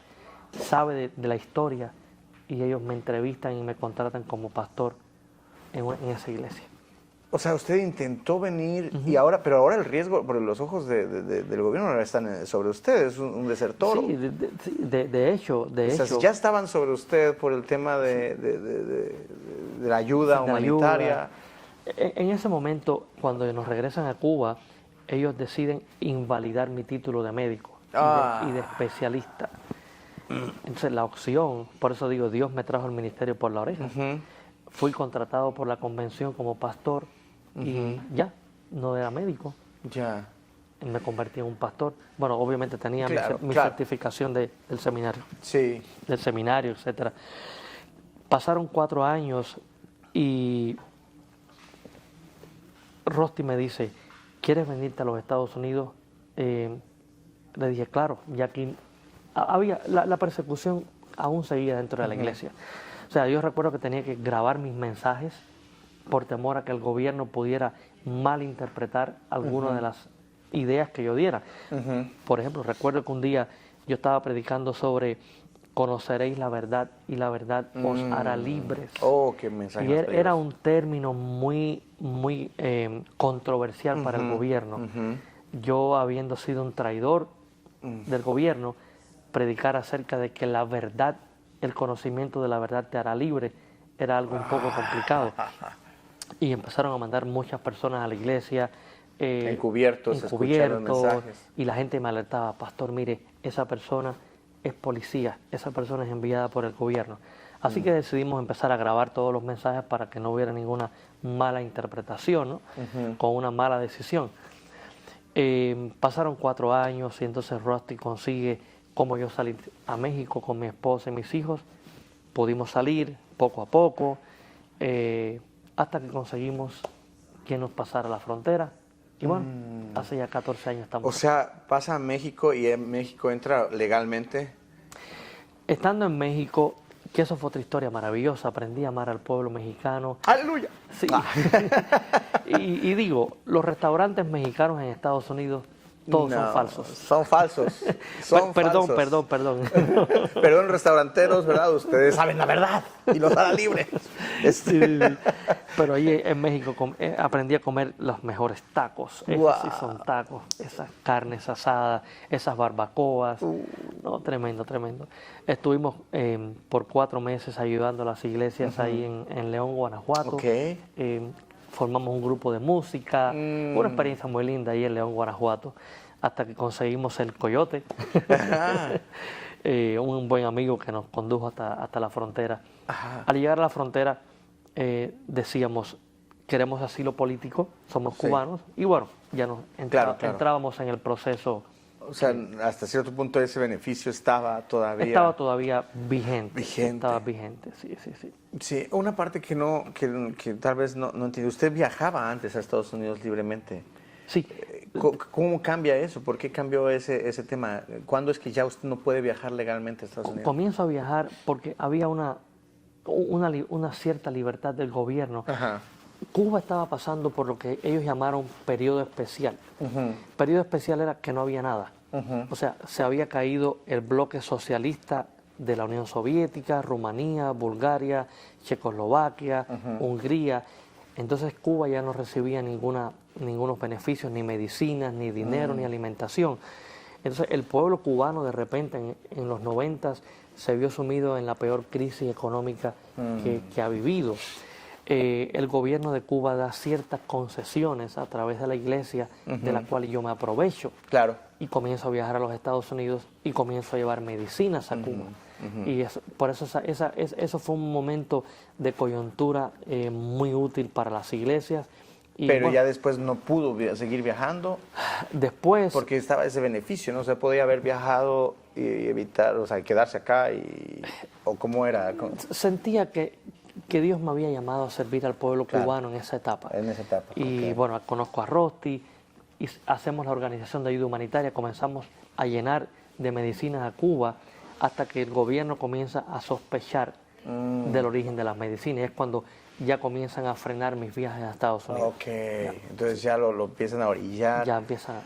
sabe de la historia y ellos me entrevistan y me contratan como pastor en esa iglesia. O sea, usted intentó venir pero ahora el riesgo por los ojos del gobierno ahora están sobre usted, es un desertor. Sí, de hecho. O sea, ya estaban sobre usted por el tema de la ayuda humanitaria. En ese momento, cuando nos regresan a Cuba, ellos deciden invalidar mi título de médico y de especialista. Entonces la opción, por eso digo, Dios me trajo al ministerio por la oreja. Fui contratado por la convención como pastor y ya, no era médico. Ya. Me convertí en un pastor. Bueno, obviamente tenía mi certificación del seminario. Sí. Del seminario, etcétera. Pasaron 4 años y Rusty me dice, ¿quieres venirte a los Estados Unidos? Le dije, claro, ya aquí había la persecución aún seguía dentro de la iglesia. O sea, yo recuerdo que tenía que grabar mis mensajes por temor a que el gobierno pudiera malinterpretar algunas de las ideas que yo diera. Por ejemplo, recuerdo que un día yo estaba predicando sobre conoceréis la verdad y la verdad os hará libres. Oh, qué mensaje. Y era un término muy controversial para el gobierno. Yo, habiendo sido un traidor del gobierno, predicar acerca de que la verdad, el conocimiento de la verdad te hará libre, era algo un poco complicado. Y empezaron a mandar muchas personas a la iglesia. Encubiertos, escucharon mensajes. Y la gente me alertaba, pastor, mire, esa persona es policía, esa persona es enviada por el gobierno. Así que decidimos empezar a grabar todos los mensajes para que no hubiera ninguna mala interpretación, ¿no? Con una mala decisión. Pasaron 4 años y entonces Rusty consigue cómo yo salir a México con mi esposa y mis hijos. Pudimos salir poco a poco hasta que conseguimos que nos pasara la frontera. Y bueno, Hace ya 14 años estamos. O sea, pasa a México y en México entra legalmente. Estando en México, que eso fue otra historia maravillosa, aprendí a amar al pueblo mexicano. ¡Aleluya! Sí. y digo, los restaurantes mexicanos en Estados Unidos, todos son falsos. Son falsos. Son Perdón. Perdón, restauranteros, ¿verdad? Ustedes saben la verdad y los hará libres. Sí. Pero ahí en México aprendí a comer los mejores tacos. Esos sí son tacos. Esas carnes asadas, esas barbacoas. No, tremendo. Estuvimos por 4 meses ayudando a las iglesias ahí en León, Guanajuato. Okay. Formamos un grupo de música. Una experiencia muy linda ahí en León, Guanajuato. Hasta que conseguimos el coyote. Un buen amigo que nos condujo hasta la frontera. Ajá. Al llegar a la frontera decíamos, queremos asilo político, somos cubanos, y bueno, ya nos entrábamos en el proceso. O sea, hasta cierto punto ese beneficio estaba todavía... Estaba todavía vigente. Estaba vigente, sí. Sí, una parte que tal vez no entiendo. Usted viajaba antes a Estados Unidos libremente. Sí. ¿Cómo cambia eso? ¿Por qué cambió ese tema? ¿Cuándo es que ya usted no puede viajar legalmente a Estados Unidos? Comienzo a viajar porque había una cierta libertad del gobierno. Ajá. Cuba estaba pasando por lo que ellos llamaron periodo especial. Periodo especial era que no había nada. O sea, se había caído el bloque socialista de la Unión Soviética, Rumanía, Bulgaria, Checoslovaquia, Hungría. Entonces Cuba ya no recibía ningunos beneficios, ni medicinas, ni dinero, ni alimentación. Entonces el pueblo cubano de repente en los 90s se vio sumido en la peor crisis económica que ha vivido. El gobierno de Cuba da ciertas concesiones a través de la iglesia, de las cuales yo me aprovecho. Claro. Y comienzo a viajar a los Estados Unidos y comienzo a llevar medicinas a Cuba. Y por eso eso fue un momento de coyuntura muy útil para las iglesias. Y pero bueno, ya después no pudo seguir viajando. Después... Porque estaba ese beneficio, ¿no? Se podía haber viajado y evitar, o sea, quedarse acá o cómo era. Sentía que Dios me había llamado a servir al pueblo cubano en esa etapa. En esa etapa. Y bueno, conozco a Rosti y hacemos la organización de ayuda humanitaria, comenzamos a llenar de medicinas a Cuba hasta que el gobierno comienza a sospechar del origen de las medicinas. Es cuando ya comienzan a frenar mis viajes a Estados Unidos. Ok, entonces ya lo empiezan a orillar. Ya empieza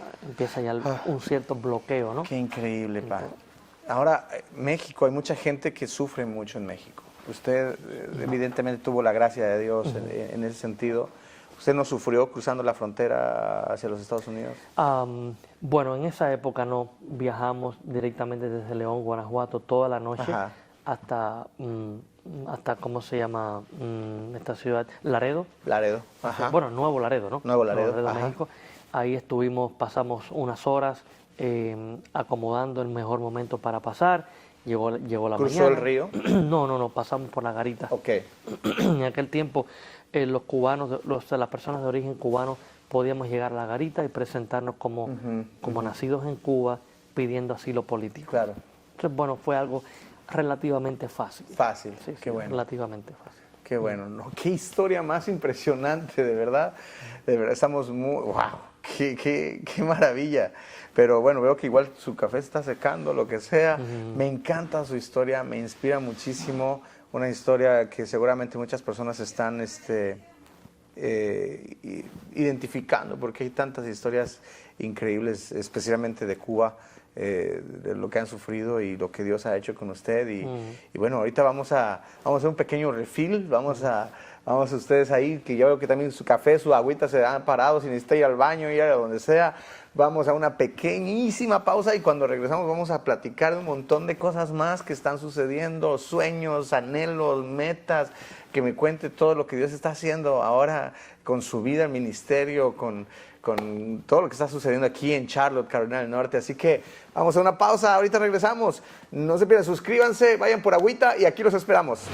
ya un cierto bloqueo, ¿no? Qué increíble, pa. Ahora, México, hay mucha gente que sufre mucho en México. Usted evidentemente tuvo la gracia de Dios en ese sentido. ¿Usted no sufrió cruzando la frontera hacia los Estados Unidos? Bueno, en esa época no. Viajamos directamente desde León, Guanajuato, toda la noche hasta ¿cómo se llama esta ciudad? Laredo. Laredo, ajá. Bueno, Nuevo Laredo, ¿no? Nuevo Laredo, México. Ahí pasamos unas horas acomodando el mejor momento para pasar. Llegó la mañana. ¿Cruzó el río? No, pasamos por la garita. Ok. En aquel tiempo, los cubanos, las personas de origen cubano, podíamos llegar a la garita y presentarnos como nacidos en Cuba, pidiendo asilo político. Claro. Entonces, bueno, fue algo relativamente fácil. Fácil, Sí, qué bueno. Relativamente fácil. Qué bueno, ¿no? Qué historia más impresionante, de verdad. De verdad, estamos muy... ¡Wow! ¡Qué maravilla! Pero bueno, veo que igual su café está secando, lo que sea. Me encanta su historia, me inspira muchísimo. Una historia que seguramente muchas personas están identificando, porque hay tantas historias increíbles, especialmente de Cuba, de lo que han sufrido y lo que Dios ha hecho con usted. Y bueno, ahorita vamos a hacer un pequeño refill, vamos a ustedes ahí, que yo veo que también su café, su agüita se han parado, si necesita ir al baño, ir a donde sea. Vamos a una pequeñísima pausa y cuando regresamos vamos a platicar de un montón de cosas más que están sucediendo, sueños, anhelos, metas, que me cuente todo lo que Dios está haciendo ahora con su vida, el ministerio, con todo lo que está sucediendo aquí en Charlotte, Carolina del Norte. Así que vamos a una pausa, ahorita regresamos. No se pierdan, suscríbanse, vayan por agüita y aquí los esperamos.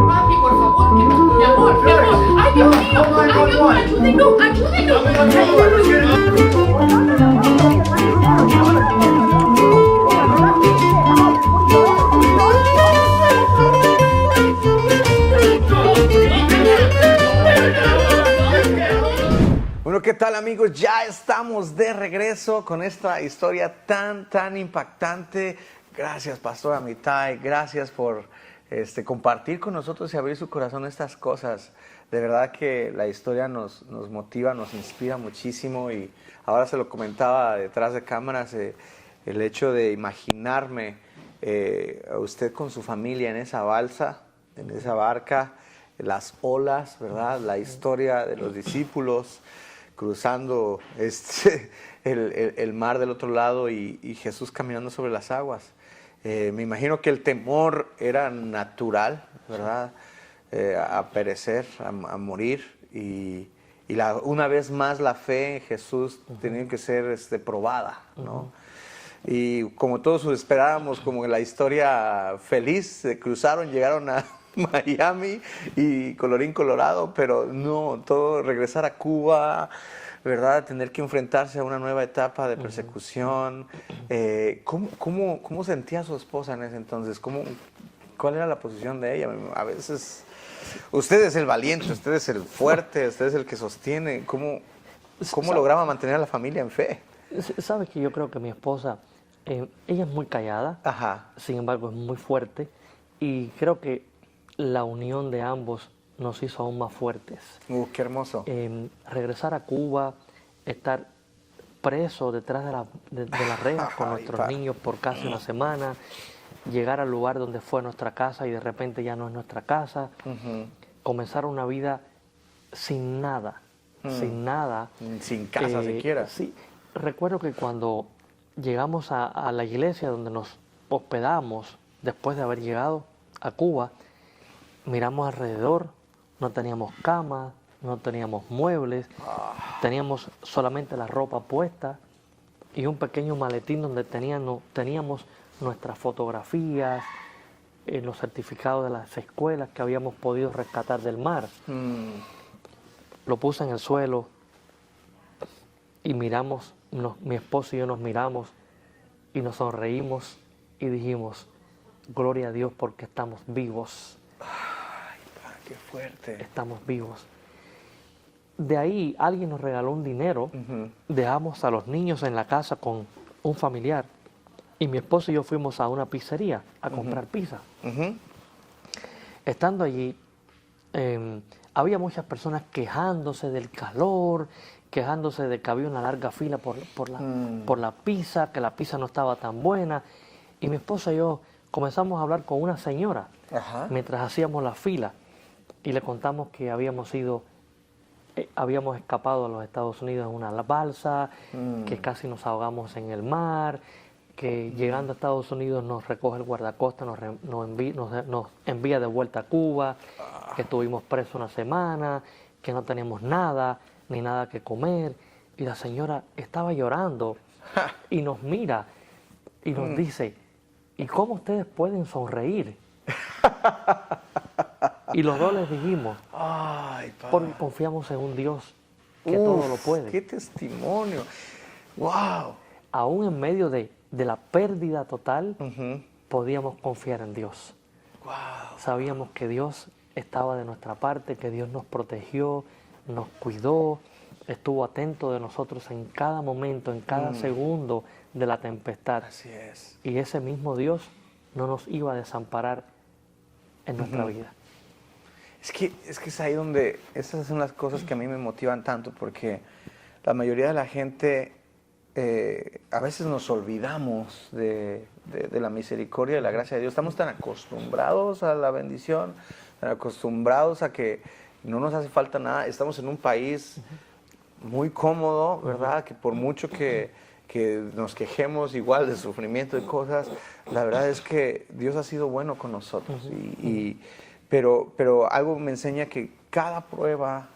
Papi, por favor, mi amor. Ay, Dios mío, ayúdenos. tal, amigos? Ya estamos de regreso con esta historia tan impactante. Gracias, Pastor Amitai, gracias por compartir con nosotros y abrir su corazón a estas cosas. De verdad que la historia nos motiva, nos inspira muchísimo, y ahora se lo comentaba detrás de cámaras, el hecho de imaginarme a usted con su familia en esa balsa, en esa barca, las olas, ¿verdad? La historia de los discípulos cruzando el mar del otro lado y Jesús caminando sobre las aguas. Me imagino que el temor era natural, ¿verdad? A perecer, a morir, y una vez más la fe en Jesús tenía que ser probada, ¿no? Y como todos esperábamos, como la historia feliz, se cruzaron, llegaron a Miami y colorín colorado, pero no, todo regresar a Cuba, ¿verdad? Tener que enfrentarse a una nueva etapa de persecución. ¿Cómo sentía a su esposa en ese entonces? ¿Cuál era la posición de ella? A veces, usted es el valiente, usted es el fuerte, usted es el que sostiene. ¿Cómo lograba mantener a la familia en fe? Sabes que yo creo que mi esposa, ella es muy callada, Ajá. sin embargo es muy fuerte, y creo que la unión de ambos nos hizo aún más fuertes. Qué hermoso. Regresar a Cuba, estar preso detrás de las rejas con nuestros niños por casi una semana, llegar al lugar donde fue nuestra casa y de repente ya no es nuestra casa, comenzar una vida sin nada, sin nada. Sin casa siquiera. Sí, recuerdo que cuando llegamos a la iglesia donde nos hospedamos después de haber llegado a Cuba, miramos alrededor, no teníamos cama, no teníamos muebles, teníamos solamente la ropa puesta y un pequeño maletín donde teníamos nuestras fotografías, los certificados de las escuelas que habíamos podido rescatar del mar. Lo puse en el suelo y miramos, mi esposo y yo nos miramos y nos sonreímos y dijimos, gloria a Dios porque estamos vivos. Qué fuerte. Estamos vivos. De ahí alguien nos regaló un dinero, dejamos a los niños en la casa con un familiar y mi esposo y yo fuimos a una pizzería a comprar pizza. Estando allí, había muchas personas quejándose del calor, quejándose de que había una larga fila por la pizza, que la pizza no estaba tan buena, y mi esposa y yo comenzamos a hablar con una señora mientras hacíamos la fila. Y le contamos que habíamos escapado a los Estados Unidos en una balsa, que casi nos ahogamos en el mar, que llegando a Estados Unidos nos recoge el guardacosta, nos envía de vuelta a Cuba, que estuvimos presos una semana, que no teníamos nada, ni nada que comer. Y la señora estaba llorando y nos mira y nos dice, ¿y cómo ustedes pueden sonreír? Y los dos les dijimos, porque confiamos en un Dios que todo lo puede. ¡Qué testimonio! ¡Wow! Aún en medio de la pérdida total, podíamos confiar en Dios. ¡Wow! Sabíamos que Dios estaba de nuestra parte, que Dios nos protegió, nos cuidó, estuvo atento de nosotros en cada momento, en cada segundo de la tempestad. Así es. Y ese mismo Dios no nos iba a desamparar en nuestra vida. Es que es ahí donde esas son las cosas que a mí me motivan tanto, porque la mayoría de la gente a veces nos olvidamos de la misericordia y de la gracia de Dios. Estamos tan acostumbrados a la bendición, tan acostumbrados a que no nos hace falta nada. Estamos en un país muy cómodo, ¿verdad? Que por mucho que nos quejemos igual de sufrimiento y cosas, la verdad es que Dios ha sido bueno con nosotros. Pero algo me enseña que cada prueba,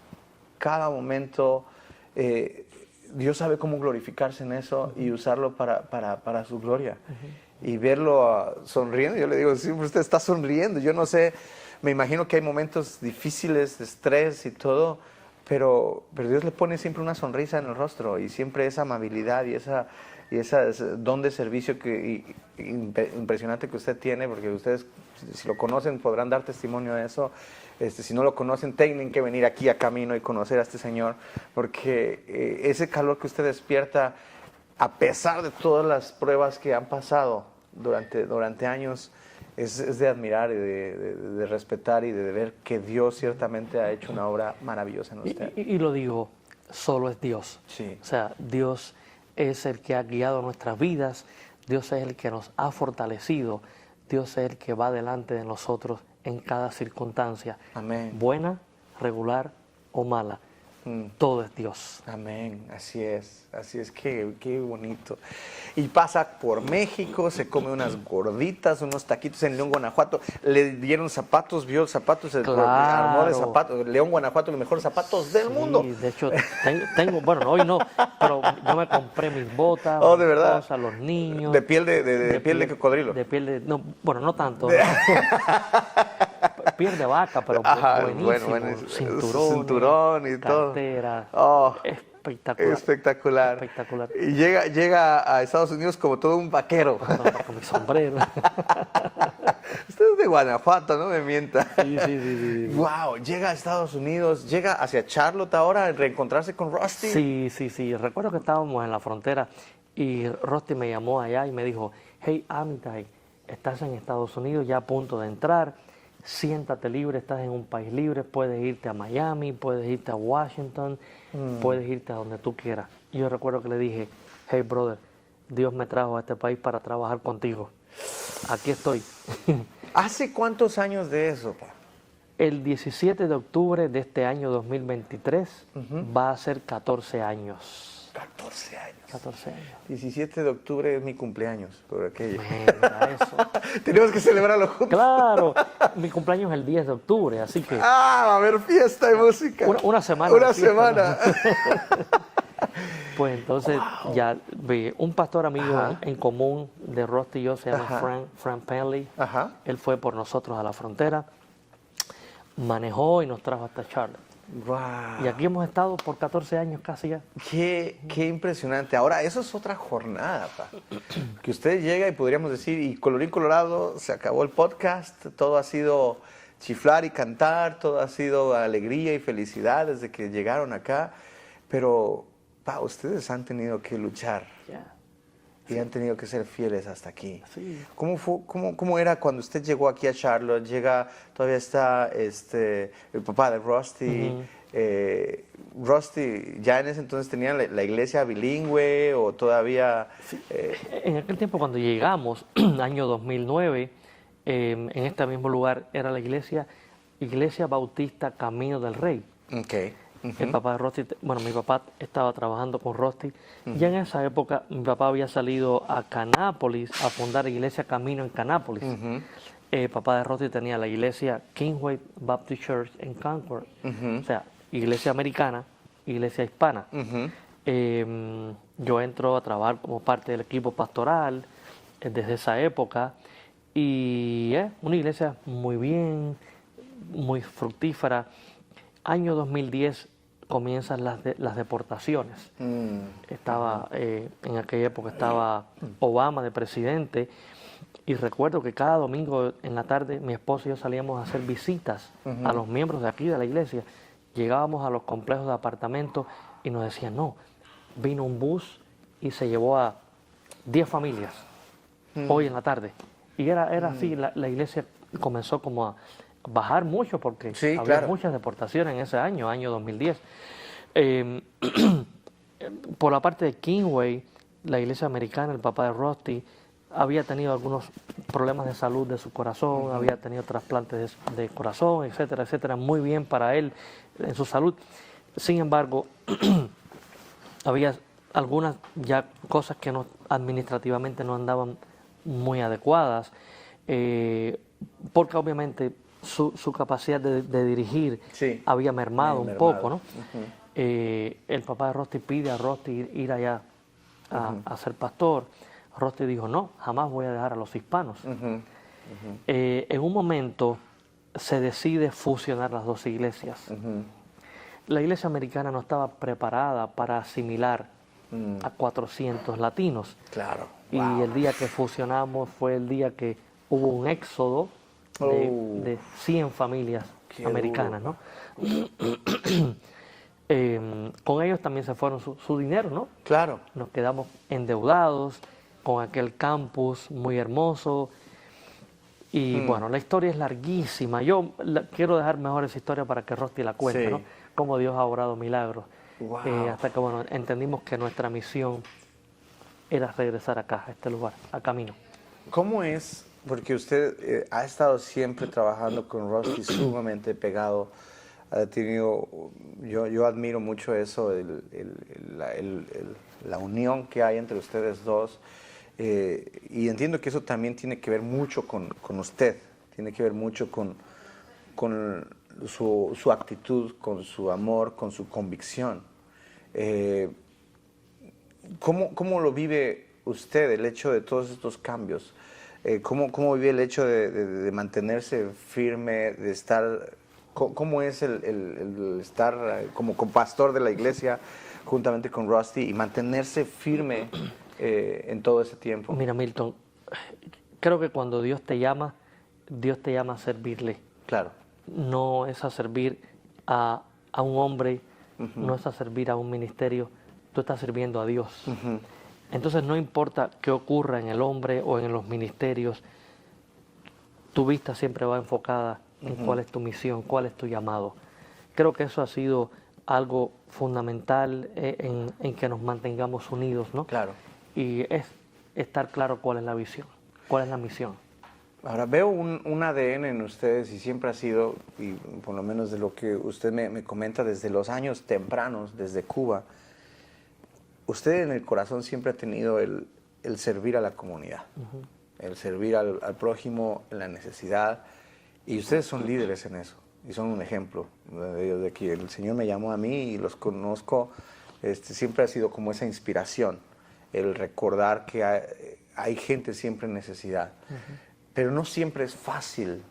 cada momento, Dios sabe cómo glorificarse en eso y usarlo para su gloria. Y verlo sonriendo, yo le digo, siempre usted está sonriendo. Yo no sé, me imagino que hay momentos difíciles de estrés y todo, pero Dios le pone siempre una sonrisa en el rostro y siempre esa amabilidad y ese don de servicio impresionante que usted tiene, porque ustedes, si lo conocen, podrán dar testimonio de eso. Si no lo conocen, tienen que venir aquí a Camino y conocer a este Señor, porque ese calor que usted despierta, a pesar de todas las pruebas que han pasado durante años, es de admirar y de respetar y de ver que Dios ciertamente ha hecho una obra maravillosa en usted. Y lo digo, solo es Dios. Sí. O sea, Dios es el que ha guiado nuestras vidas, Dios es el que nos ha fortalecido, Dios es el que va delante de nosotros en cada circunstancia, Amén. buena, regular o mala. Todo es Dios. Amén, así es, qué bonito. Y pasa por México, se come unas gorditas, unos taquitos en León, Guanajuato. Le dieron zapatos, vio zapatos, Claro. armó de zapatos. León, Guanajuato, los mejores zapatos del mundo. Sí, de hecho, tengo, bueno, hoy no, pero yo me compré mis botas, Oh, ¿de verdad? mis cosas, los niños. De piel de piel de cocodrilo. De piel de, no, bueno, no tanto. ¿no? Piel de vaca, pero Ajá, buenísimo. bueno, Cinturón y todo. Cartera. Oh, Espectacular. espectacular. Y llega a Estados Unidos como todo un vaquero. Con mi sombrero. Usted es de Guanajuato, no me mienta. Sí. Wow, llega a Estados Unidos, llega hacia Charlotte ahora a reencontrarse con Rusty. Sí. Recuerdo que estábamos en la frontera y Rusty me llamó allá y me dijo, hey, Amitai, estás en Estados Unidos ya a punto de entrar, siéntate libre, estás en un país libre, puedes irte a Miami, puedes irte a Washington, puedes irte a donde tú quieras. Y yo recuerdo que le dije, hey, brother, Dios me trajo a este país para trabajar contigo. Aquí estoy. ¿Hace cuántos años de eso, pa? El 17 de octubre de este año 2023 va a ser 14 años. 14 años. 14 años. 17 de octubre es mi cumpleaños, por aquello. Mira eso. Tenemos que celebrarlo juntos. Claro, mi cumpleaños es el 10 de octubre, así que Ah, va a haber fiesta y música. una semana. Una de fiesta, semana. Pues entonces ya ve, un pastor amigo Ajá. en común de Rusty y yo se llama Ajá. Frank Penley. Ajá. Él fue por nosotros a la frontera, manejó y nos trajo hasta Charlotte. Wow. Y aquí hemos estado por 14 años casi ya. Qué impresionante. Ahora, eso es otra jornada, pa. Que usted llega y podríamos decir, y colorín colorado, se acabó el podcast, todo ha sido chiflar y cantar, todo ha sido alegría y felicidad desde que llegaron acá, pero, pa, ustedes han tenido que luchar y han tenido que ser fieles hasta aquí. Sí. ¿Cómo era cuando usted llegó aquí a Charlotte? Todavía está el papá de Rusty. Rusty, ¿ya en ese entonces tenía la iglesia bilingüe o todavía...? En aquel tiempo cuando llegamos, año 2009, en este mismo lugar era la iglesia Bautista Camino del Rey. Okay. El papá de Rusty, bueno, mi papá estaba trabajando con Rusty. Ya en esa época mi papá había salido a Canápolis a fundar la iglesia Camino en Canápolis. Papá de Rusty tenía la iglesia Kingsway Baptist Church en Concord. O sea, iglesia americana, iglesia hispana. Yo entro a trabajar como parte del equipo pastoral desde esa época y una iglesia muy bien, muy fructífera. Año 2010 comienzan las deportaciones. Estaba en aquella época estaba Obama de presidente y recuerdo que cada domingo en la tarde mi esposo y yo salíamos a hacer visitas a los miembros de aquí de la iglesia. Llegábamos a los complejos de apartamentos y nos decían, no, vino un bus y se llevó a 10 familias hoy en la tarde. Y era así, la iglesia comenzó como a bajar mucho porque Sí, había claro. muchas deportaciones en ese año 2010. Por la parte de Kingsway, la iglesia americana, el papá de Rusty, había tenido algunos problemas de salud de su corazón, había tenido trasplantes de corazón, etcétera, etcétera. Muy bien para él en su salud. Sin embargo, había algunas ya cosas que administrativamente no andaban muy adecuadas, porque obviamente su capacidad de dirigir Sí. había mermado un Mermado. poco, ¿no? El papá de Rusty pide a Rusty ir allá a ser pastor. Rusty dijo, no, jamás voy a dejar a los hispanos. En un momento se decide fusionar las dos iglesias. la iglesia americana no estaba preparada para asimilar a 400 latinos. Claro. Y Wow. el día que fusionamos fue el día que hubo un éxodo de 100 familias Qué americanas, duro. ¿no? Con ellos también se fueron su dinero, ¿no? Claro. Nos quedamos endeudados con aquel campus muy hermoso. Y bueno, la historia es larguísima. Yo quiero dejar mejor esa historia para que Rusty la cuente, Sí. ¿no? Cómo Dios ha obrado milagros. Wow. Hasta que, bueno, entendimos que nuestra misión era regresar acá, a este lugar, a Camino. ¿Cómo es? Porque usted ha estado siempre trabajando con Rusty, sumamente pegado. Ha tenido, yo admiro mucho eso, la unión que hay entre ustedes dos. Y entiendo que eso también tiene que ver mucho con usted, tiene que ver mucho con su actitud, con su amor, con su convicción. ¿Cómo lo vive usted, el hecho de todos estos cambios? ¿Cómo vive el hecho de mantenerse firme, de estar... ¿Cómo es el estar como pastor de la iglesia juntamente con Rusty y mantenerse firme en todo ese tiempo? Mira, Milton, creo que cuando Dios te llama a servirle. Claro. No es a servir a un hombre, no es a servir a un ministerio, tú estás sirviendo a Dios. Entonces no importa qué ocurra en el hombre o en los ministerios, tu vista siempre va enfocada en cuál es tu misión, cuál es tu llamado. Creo que eso ha sido algo fundamental en que nos mantengamos unidos, ¿no? Claro. Y es estar claro cuál es la visión, cuál es la misión. Ahora, veo un ADN en ustedes y siempre ha sido, y por lo menos de lo que usted me comenta desde los años tempranos, desde Cuba, usted en el corazón siempre ha tenido el servir a la comunidad, el servir al prójimo en la necesidad, y ustedes son líderes en eso, y son un ejemplo de que el Señor me llamó a mí y los conozco, siempre ha sido como esa inspiración, el recordar que hay gente siempre en necesidad. Pero no siempre es fácil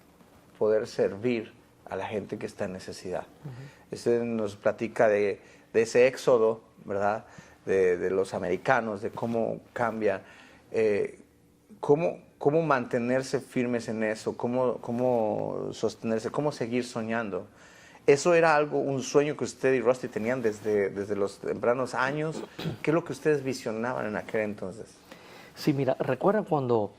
poder servir a la gente que está en necesidad. Usted nos platica de ese éxodo, ¿verdad? De los americanos, de cómo cambian. ¿Cómo mantenerse firmes en eso? ¿Cómo sostenerse? ¿Cómo seguir soñando? ¿Eso era un sueño que usted y Rusty tenían desde los tempranos años? ¿Qué es lo que ustedes visionaban en aquel entonces? Sí, mira, recuerda cuando...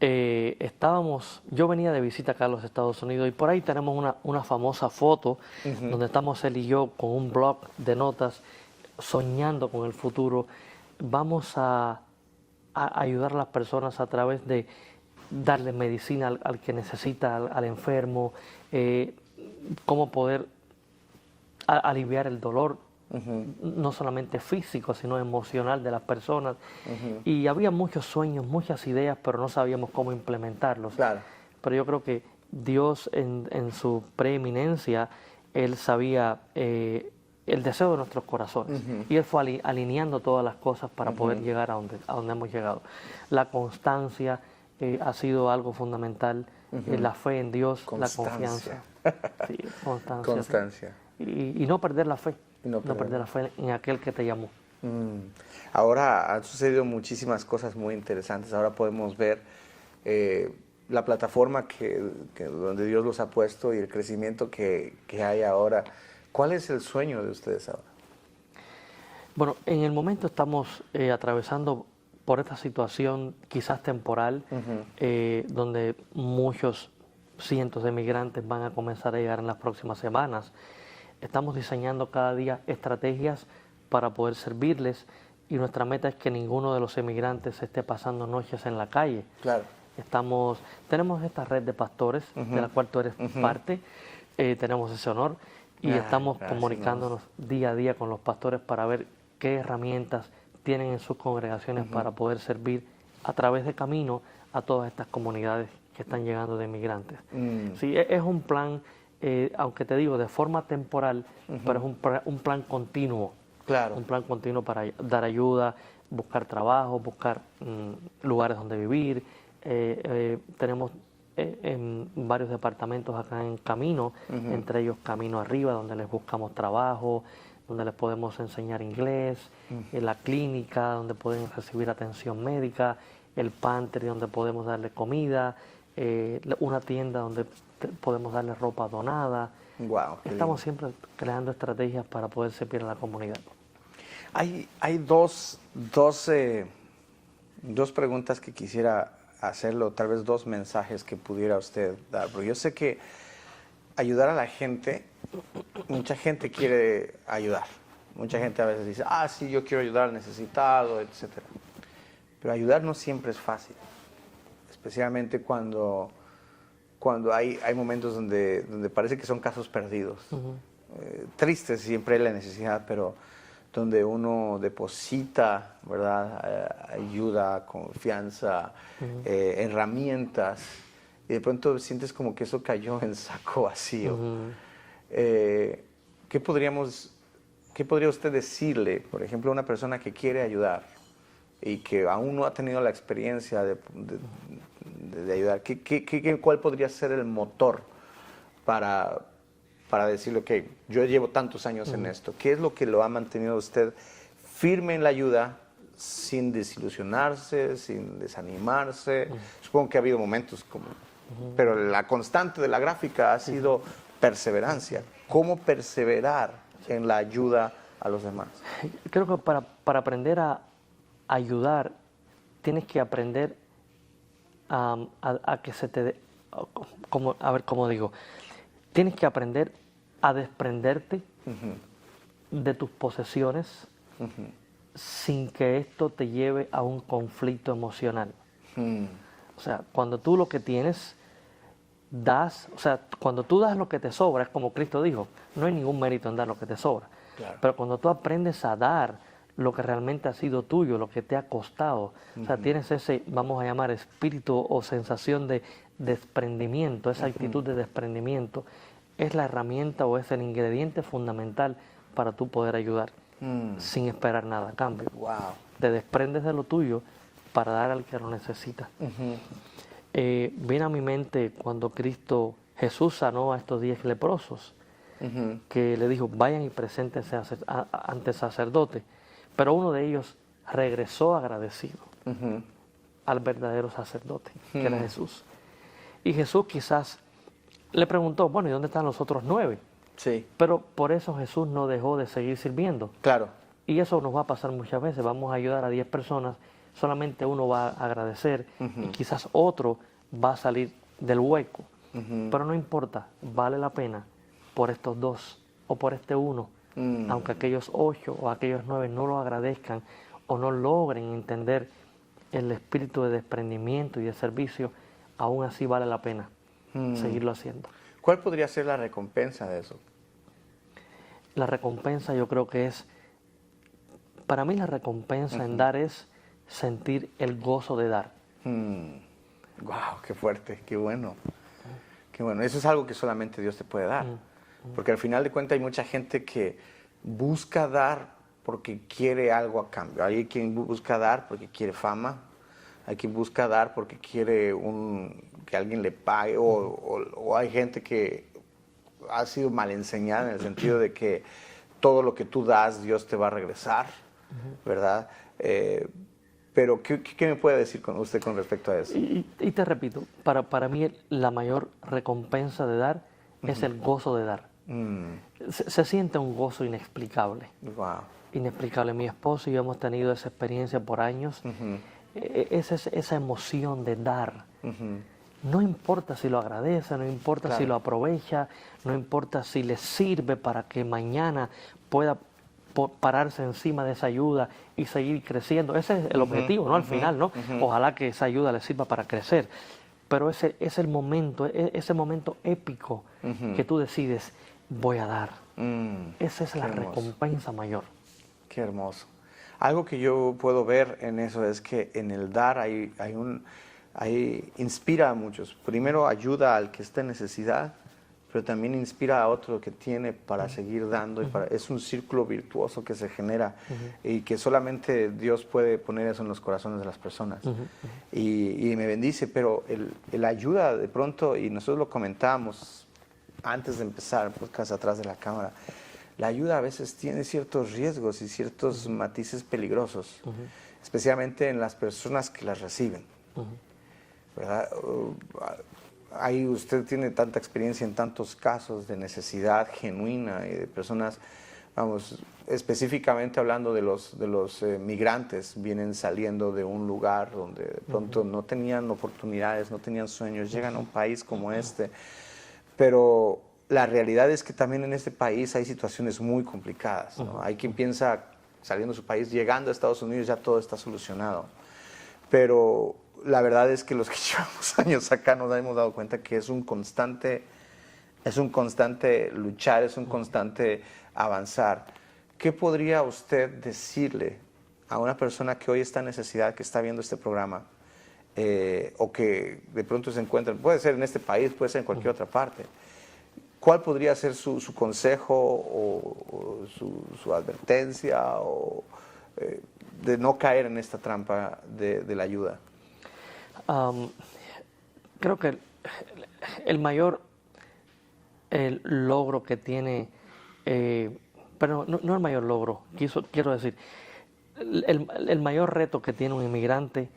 yo venía de visita acá a los Estados Unidos y por ahí tenemos una famosa foto donde estamos él y yo con un blog de notas soñando con el futuro. Vamos a ayudar a las personas a través de darle medicina al que necesita, al enfermo, cómo poder aliviar el dolor, no solamente físico, sino emocional de las personas. Y había muchos sueños, muchas ideas, pero no sabíamos cómo implementarlos. Claro. Pero yo creo que Dios en su preeminencia, Él sabía el deseo de nuestros corazones. Y Él fue alineando todas las cosas para poder llegar a donde hemos llegado. La constancia ha sido algo fundamental, la fe en Dios, la confianza. Sí, constancia. Y no perder la fe. No perder la fe en aquel que te llamó. Ahora han sucedido muchísimas cosas muy interesantes. Ahora podemos ver la plataforma donde Dios los ha puesto y el crecimiento que hay ahora. ¿Cuál es el sueño de ustedes ahora? Bueno, en el momento estamos atravesando por esta situación quizás temporal, donde muchos cientos de migrantes van a comenzar a llegar en las próximas semanas. Estamos diseñando cada día estrategias para poder servirles y nuestra meta es que ninguno de los emigrantes esté pasando noches en la calle. Claro. Tenemos esta red de pastores, de la cual tú eres parte, tenemos ese honor y estamos comunicándonos día a día con los pastores para ver qué herramientas tienen en sus congregaciones para poder servir a través de Camino a todas estas comunidades que están llegando de emigrantes. Sí, es un plan... aunque te digo, de forma temporal, pero es un plan continuo. Claro. Un plan continuo para dar ayuda, buscar trabajo, buscar lugares donde vivir. Tenemos en varios departamentos acá en Camino, entre ellos Camino Arriba, donde les buscamos trabajo, donde les podemos enseñar inglés, en la clínica, donde pueden recibir atención médica, el pantry, donde podemos darle comida, una tienda donde podemos darle ropa donada. Wow, Estamos siempre creando estrategias para poder servir a la comunidad. Hay dos preguntas que quisiera hacerlo, tal vez dos mensajes que pudiera usted dar, porque yo sé que ayudar a la gente, mucha gente quiere ayudar, mucha gente a veces dice, sí, yo quiero ayudar al necesitado, etc. Pero ayudar no siempre es fácil, especialmente cuando hay momentos donde parece que son casos perdidos. Tristes siempre hay la necesidad, pero donde uno deposita, ¿verdad? Ayuda, confianza, herramientas, y de pronto sientes como que eso cayó en saco vacío. ¿Qué podría usted decirle, por ejemplo, a una persona que quiere ayudar y que aún no ha tenido la experiencia de ayudar? ¿Cuál podría ser el motor para decirle, ok, yo llevo tantos años en esto? ¿Qué es lo que lo ha mantenido usted firme en la ayuda, sin desilusionarse, sin desanimarse? Supongo que ha habido momentos pero la constante de la gráfica ha sido perseverancia. ¿Cómo perseverar en la ayuda a los demás? Creo que para aprender a ayudar, tienes que aprender a que se te dé, ¿cómo digo? Tienes que aprender a desprenderte de tus posesiones sin que esto te lleve a un conflicto emocional. O sea, cuando tú lo que tienes das, o sea, cuando tú das lo que te sobra, es como Cristo dijo, no hay ningún mérito en dar lo que te sobra. Claro. Pero cuando tú aprendes a dar lo que realmente ha sido tuyo, lo que te ha costado, o sea, tienes ese, vamos a llamar, espíritu o sensación de desprendimiento, esa actitud de desprendimiento, es la herramienta o es el ingrediente fundamental para tú poder ayudar sin esperar nada a cambio. Wow. Te desprendes de lo tuyo para dar al que lo necesita. Viene a mi mente cuando Jesús sanó a estos 10 leprosos, que le dijo, vayan y preséntense ante el sacerdote. Pero uno de ellos regresó agradecido al verdadero sacerdote, que era Jesús. Y Jesús quizás le preguntó, bueno, ¿y dónde están los otros 9? Sí. Pero por eso Jesús no dejó de seguir sirviendo. Claro. Y eso nos va a pasar muchas veces. Vamos a ayudar a 10 personas, solamente uno va a agradecer y quizás otro va a salir del hueco. Pero no importa, vale la pena por estos 2 o por este 1, aunque aquellos 8 o aquellos 9 no lo agradezcan o no logren entender el espíritu de desprendimiento y de servicio, aún así vale la pena seguirlo haciendo. ¿Cuál podría ser la recompensa de eso? La recompensa yo creo que para mí la recompensa en dar es sentir el gozo de dar. Wow, qué fuerte, qué bueno. Qué bueno. Eso es algo que solamente Dios te puede dar. Porque al final de cuentas hay mucha gente que busca dar porque quiere algo a cambio. Hay quien busca dar porque quiere fama. Hay quien busca dar porque quiere que alguien le pague. O hay gente que ha sido mal enseñada en el sentido de que todo lo que tú das, Dios te va a regresar, ¿verdad? Pero, ¿qué me puede decir usted con respecto a eso? Y te repito, para mí la mayor recompensa de dar es el gozo de dar. Se siente un gozo inexplicable. Wow. Inexplicable. Mi esposo y yo hemos tenido esa experiencia por años. Esa emoción de dar. No importa si lo agradece, no importa si lo aprovecha, no importa si le sirve para que mañana pueda pararse encima de esa ayuda y seguir creciendo. Ese es el objetivo, ¿no? Al final, ¿no? Ojalá que esa ayuda le sirva para crecer. Pero ese es el momento, ese momento épico que tú decides, voy a dar. Esa es la recompensa mayor. Qué hermoso. Algo que yo puedo ver en eso es que en el dar inspira a muchos. Primero ayuda al que está en necesidad, pero también inspira a otro que tiene para seguir dando. Es un círculo virtuoso que se genera y que solamente Dios puede poner eso en los corazones de las personas. Y me bendice, pero el ayuda de pronto, y nosotros lo comentábamos antes de empezar el podcast atrás de la cámara, la ayuda a veces tiene ciertos riesgos y ciertos matices peligrosos, especialmente en las personas que las reciben. ¿Verdad? Ahí usted tiene tanta experiencia en tantos casos de necesidad genuina y de personas, vamos, específicamente hablando de los migrantes, vienen saliendo de un lugar donde de pronto no tenían oportunidades, no tenían sueños, llegan a un país como este, pero la realidad es que también en este país hay situaciones muy complicadas, ¿no? Hay quien piensa, saliendo de su país, llegando a Estados Unidos ya todo está solucionado, pero la verdad es que los que llevamos años acá nos hemos dado cuenta que es un constante luchar, es un constante avanzar. ¿Qué podría usted decirle a una persona que hoy está en necesidad, que está viendo este programa, o que de pronto se encuentra, puede ser en este país, puede ser en cualquier otra parte? ¿Cuál podría ser su consejo o su advertencia de no caer en esta trampa de la ayuda? Creo que el mayor logro que tiene, pero no el mayor logro, quiero decir, el mayor reto que tiene un inmigrante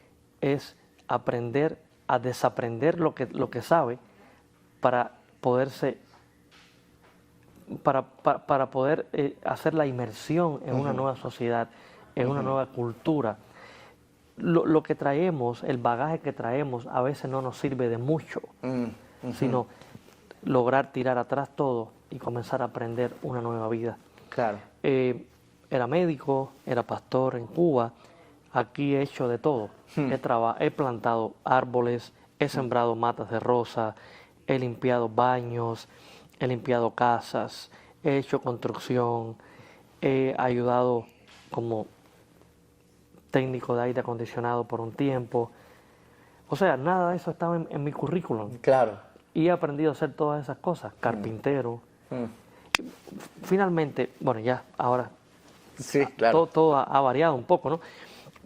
es aprender a desaprender lo que sabe para poder hacer la inmersión en una nueva sociedad, en una nueva cultura. Lo que traemos, el bagaje que traemos, a veces no nos sirve de mucho, sino lograr tirar atrás todo y comenzar a aprender una nueva vida. Claro. Era médico, era pastor en Cuba, aquí he hecho de todo. He plantado árboles, he sembrado matas de rosa, he limpiado baños, he limpiado casas, he hecho construcción, he ayudado como técnico de aire acondicionado por un tiempo. O sea, nada de eso estaba en mi currículum. Claro. Y he aprendido a hacer todas esas cosas, carpintero. Finalmente, bueno, ya ahora Sí, claro. todo ha variado un poco, ¿no?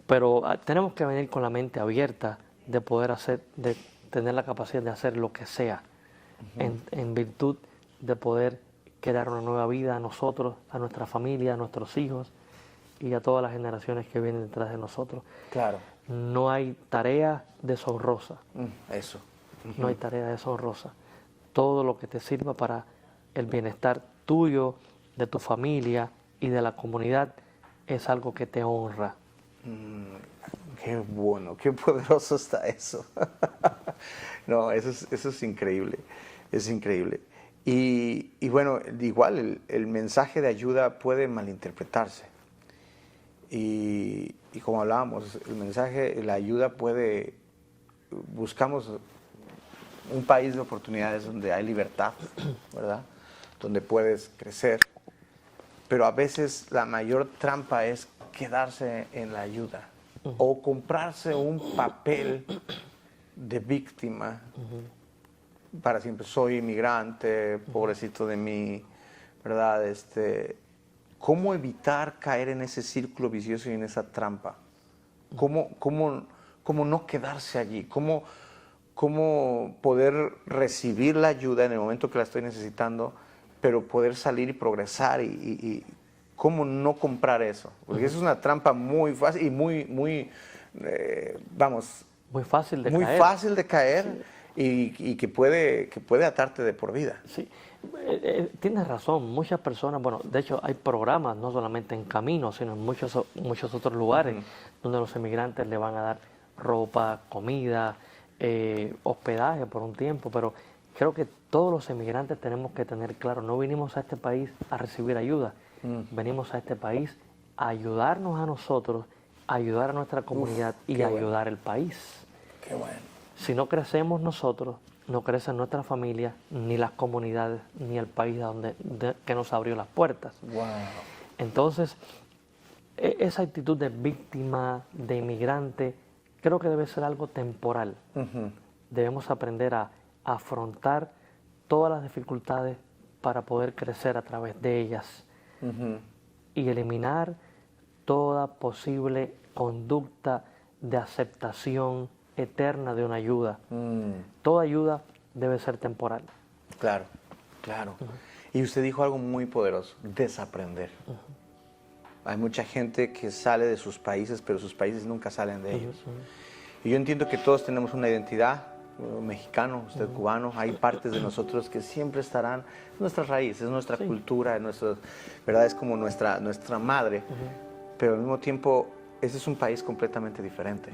Pero tenemos que venir con la mente abierta de poder de tener la capacidad de hacer lo que sea, en virtud de poder crear una nueva vida a nosotros, a nuestra familia, a nuestros hijos y a todas las generaciones que vienen detrás de nosotros. Claro. No hay tarea deshonrosa. Eso. No hay tarea deshonrosa. Todo lo que te sirva para el bienestar tuyo, de tu familia y de la comunidad es algo que te honra. Qué bueno, qué poderoso está eso. No, eso es increíble. Es increíble. Y bueno, igual el mensaje de ayuda puede malinterpretarse. Y como hablábamos, el mensaje, la ayuda buscamos un país de oportunidades donde hay libertad, ¿verdad? Donde puedes crecer. Pero a veces la mayor trampa es quedarse en la ayuda o comprarse un papel de víctima para siempre. Soy inmigrante, pobrecito de mí, ¿verdad? ¿Cómo evitar caer en ese círculo vicioso y en esa trampa? ¿Cómo no quedarse allí? ¿Cómo poder recibir la ayuda en el momento que la estoy necesitando, pero poder salir y progresar? Y ¿cómo no comprar eso? Porque eso es una trampa muy fácil y muy fácil de muy caer. fácil de caer y que puede atarte de por vida. Sí, tienes razón. Muchas personas, bueno, de hecho hay programas no solamente en Camino, sino en muchos otros lugares donde los inmigrantes le van a dar ropa, comida, hospedaje por un tiempo, pero creo que todos los inmigrantes tenemos que tener claro, no vinimos a este país a recibir ayuda, venimos a este país a ayudarnos a nosotros, a ayudar a nuestra comunidad y a ayudar al país. Qué bueno. Si no crecemos nosotros, no crece nuestra familia, ni las comunidades, ni el país que nos abrió las puertas. Wow. Entonces, esa actitud de víctima, de inmigrante, creo que debe ser algo temporal. Debemos aprender a afrontar todas las dificultades para poder crecer a través de ellas y eliminar toda posible conducta de aceptación eterna de una ayuda. Toda ayuda debe ser temporal. Claro, claro. Y usted dijo algo muy poderoso, desaprender. Hay mucha gente que sale de sus países, pero sus países nunca salen de ellos. Y yo entiendo que todos tenemos una identidad, mexicano, usted cubano, hay partes de nosotros que siempre estarán, nuestras raíces, nuestra cultura, ¿verdad? Es como nuestra madre, pero al mismo tiempo, ese es un país completamente diferente,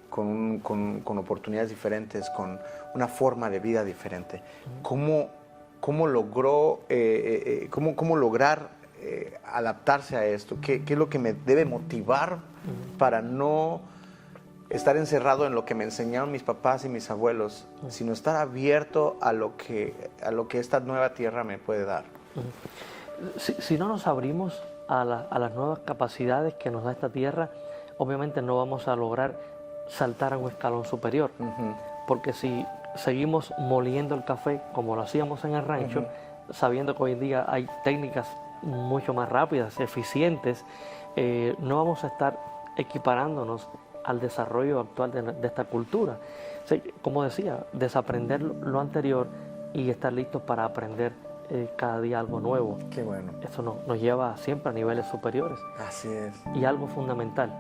con oportunidades diferentes, con una forma de vida diferente. ¿Cómo logró, cómo lograr adaptarse a esto? ¿Qué es lo que me debe motivar para no estar encerrado en lo que me enseñaron mis papás y mis abuelos, sino estar abierto a lo que esta nueva tierra me puede dar? Si no nos abrimos a las nuevas capacidades que nos da esta tierra, obviamente no vamos a lograr saltar a un escalón superior. Porque si seguimos moliendo el café como lo hacíamos en el rancho, sabiendo que hoy en día hay técnicas mucho más rápidas, eficientes, no vamos a estar equiparándonos al desarrollo actual de esta cultura. O sea, como decía, desaprender lo anterior y estar listos para aprender cada día algo nuevo. Qué bueno. Eso nos lleva siempre a niveles superiores. Así es. Y algo fundamental,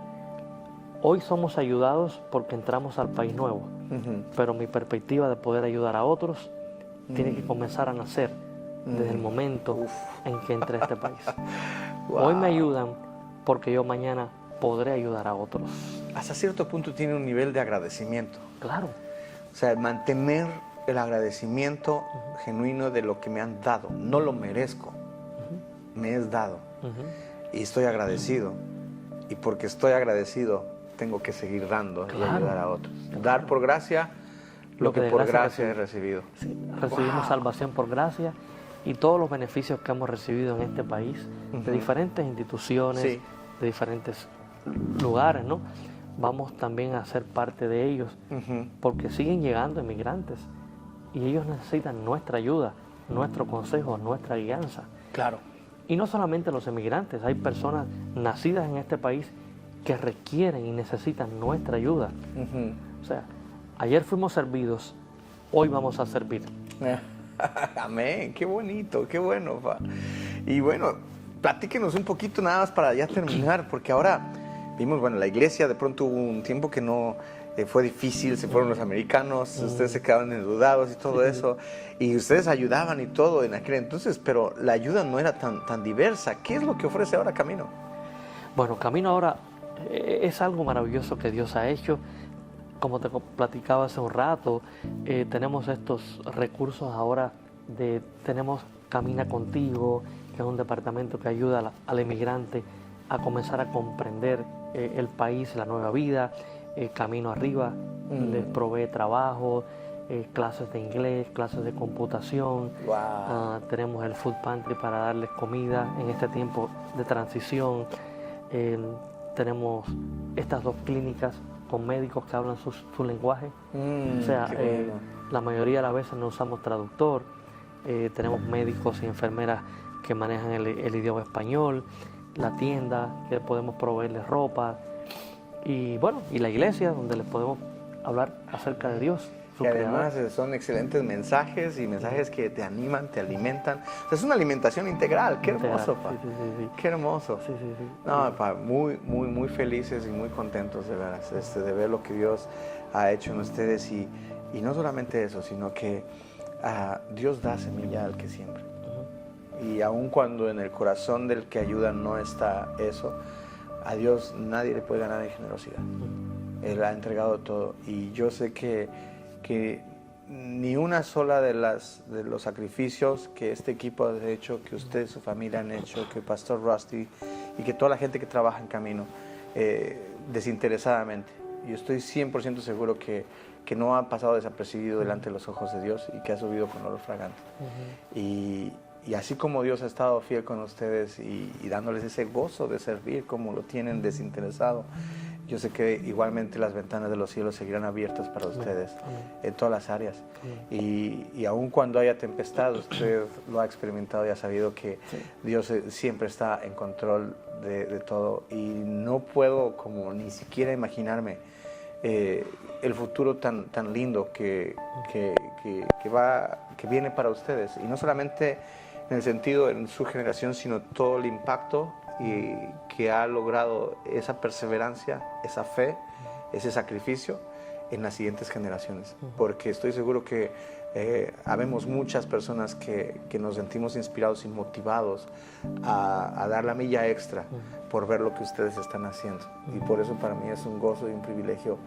hoy somos ayudados porque entramos al país nuevo, pero mi perspectiva de poder ayudar a otros tiene que comenzar a nacer desde el momento en que entré a este país. Hoy me ayudan porque yo mañana podré ayudar a otros. Hasta cierto punto tiene un nivel de agradecimiento. Claro. O sea, mantener el agradecimiento genuino de lo que me han dado. No lo merezco, me es dado. Y estoy agradecido. Y porque estoy agradecido, tengo que seguir dando y ayudar a otros. Dar por gracia lo que por gracia he recibido. Sí, recibimos salvación por gracia y todos los beneficios que hemos recibido en este país, de diferentes instituciones, de diferentes lugares, ¿no? Vamos también a ser parte de ellos, porque siguen llegando inmigrantes y ellos necesitan nuestra ayuda, nuestro consejo, nuestra guianza. Claro. Y no solamente los inmigrantes, hay personas nacidas en este país que requieren y necesitan nuestra ayuda. O sea, ayer fuimos servidos, hoy vamos a servir. Amén, qué bonito, qué bueno, pa. Y bueno, platíquenos un poquito nada más para ya terminar, porque ahora vimos, bueno, la iglesia de pronto hubo un tiempo que no fue difícil, se fueron los americanos, ustedes se quedaron endeudados y todo eso, y ustedes ayudaban y todo en aquel entonces, pero la ayuda no era tan diversa. ¿Qué es lo que ofrece ahora Camino? Bueno, Camino ahora es algo maravilloso que Dios ha hecho. Como te platicaba hace un rato, tenemos estos recursos ahora, tenemos Camina Contigo, que es un departamento que ayuda al inmigrante a comenzar a comprender el país, la nueva vida. Camino Arriba les provee trabajo, clases de inglés, clases de computación. Tenemos el Food Pantry para darles comida en este tiempo de transición. Tenemos estas dos clínicas con médicos que hablan su lenguaje. O sea, la mayoría de las veces no usamos traductor. Tenemos médicos y enfermeras que manejan el idioma español. La tienda, que podemos proveerles ropa. Y bueno, y la iglesia, donde les podemos hablar acerca de Dios. Que además son excelentes mensajes y mensajes que te animan, te alimentan. O sea, es una alimentación integral. Qué hermoso, pa. Sí. Qué hermoso. Sí. No, pa, muy felices y muy contentos de veras, de ver lo que Dios ha hecho en ustedes. Y no solamente eso, sino que Dios da semilla al que siembra. Y aun cuando en el corazón del que ayuda no está eso, a Dios nadie le puede ganar en generosidad. Él ha entregado todo. Y yo sé que ni una sola de los sacrificios que este equipo ha hecho, que usted y su familia han hecho, que Pastor Rusty y que toda la gente que trabaja en Camino, desinteresadamente. Yo estoy 100% seguro que no ha pasado desapercibido delante de los ojos de Dios y que ha subido con olor fragante. Y así como Dios ha estado fiel con ustedes y dándoles ese gozo de servir como lo tienen desinteresado, Yo sé que igualmente las ventanas de los cielos seguirán abiertas para ustedes en todas las áreas. Y aun cuando haya tempestad, usted lo ha experimentado y ha sabido que Dios siempre está en control de todo. Y no puedo como ni siquiera imaginarme el futuro tan lindo que viene para ustedes. Y no solamente en el sentido en su generación, sino todo el impacto y que ha logrado esa perseverancia, esa fe, ese sacrificio en las siguientes generaciones. Porque estoy seguro que habemos muchas personas que nos sentimos inspirados y motivados a dar la milla extra por ver lo que ustedes están haciendo. Y por eso para mí es un gozo y un privilegio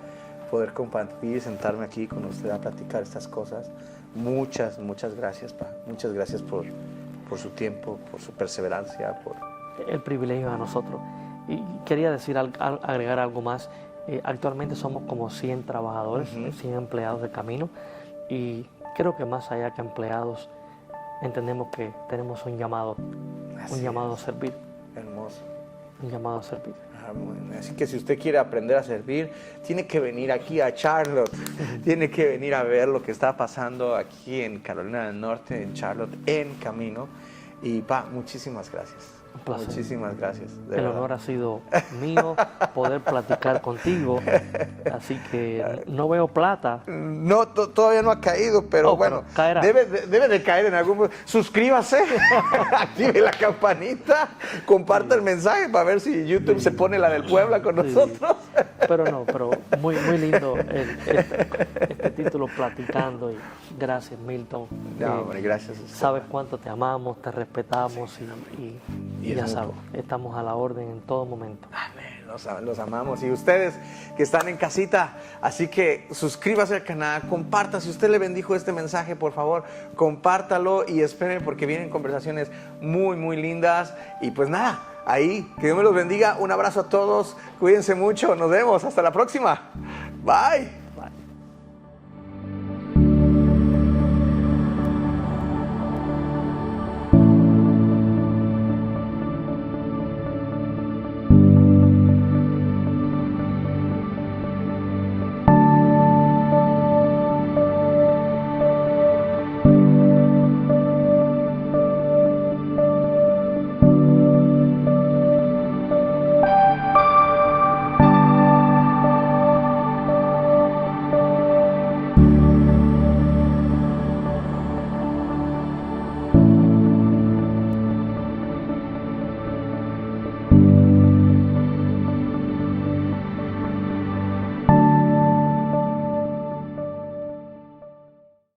poder compartir y sentarme aquí con usted a platicar estas cosas. Muchas gracias, Pa. Muchas gracias por su tiempo, por su perseverancia, El privilegio a nosotros. Y quería agregar algo más. Actualmente somos como 100 trabajadores, 100 empleados de Camino, y creo que más allá que empleados, entendemos que tenemos un llamado a servir. Hermoso. Un llamado a servir. Así que si usted quiere aprender a servir, tiene que venir aquí a Charlotte, tiene que venir a ver lo que está pasando aquí en Carolina del Norte, en Charlotte, en Camino. Y Pa, muchísimas gracias. Un placer. Muchísimas gracias. El honor ha sido mío poder platicar contigo, así que no veo plata. No, todavía no ha caído, pero bueno, pero caerá. Debe de caer en algún momento. Suscríbase, active la campanita, comparta el mensaje para ver si YouTube se pone la del Puebla con nosotros. Pero muy lindo este título, Platicando, y gracias, Milton. No, hombre, gracias a usted. Sabes cuánto te amamos, te respetamos y ya sabes, estamos a la orden en todo momento. Amén, los amamos. Y ustedes que están en casita, así que suscríbase al canal, comparta. Si usted le bendijo este mensaje, por favor, compártalo y esperen porque vienen conversaciones muy lindas. Y pues nada, ahí, que Dios me los bendiga. Un abrazo a todos, cuídense mucho, nos vemos, hasta la próxima. Bye.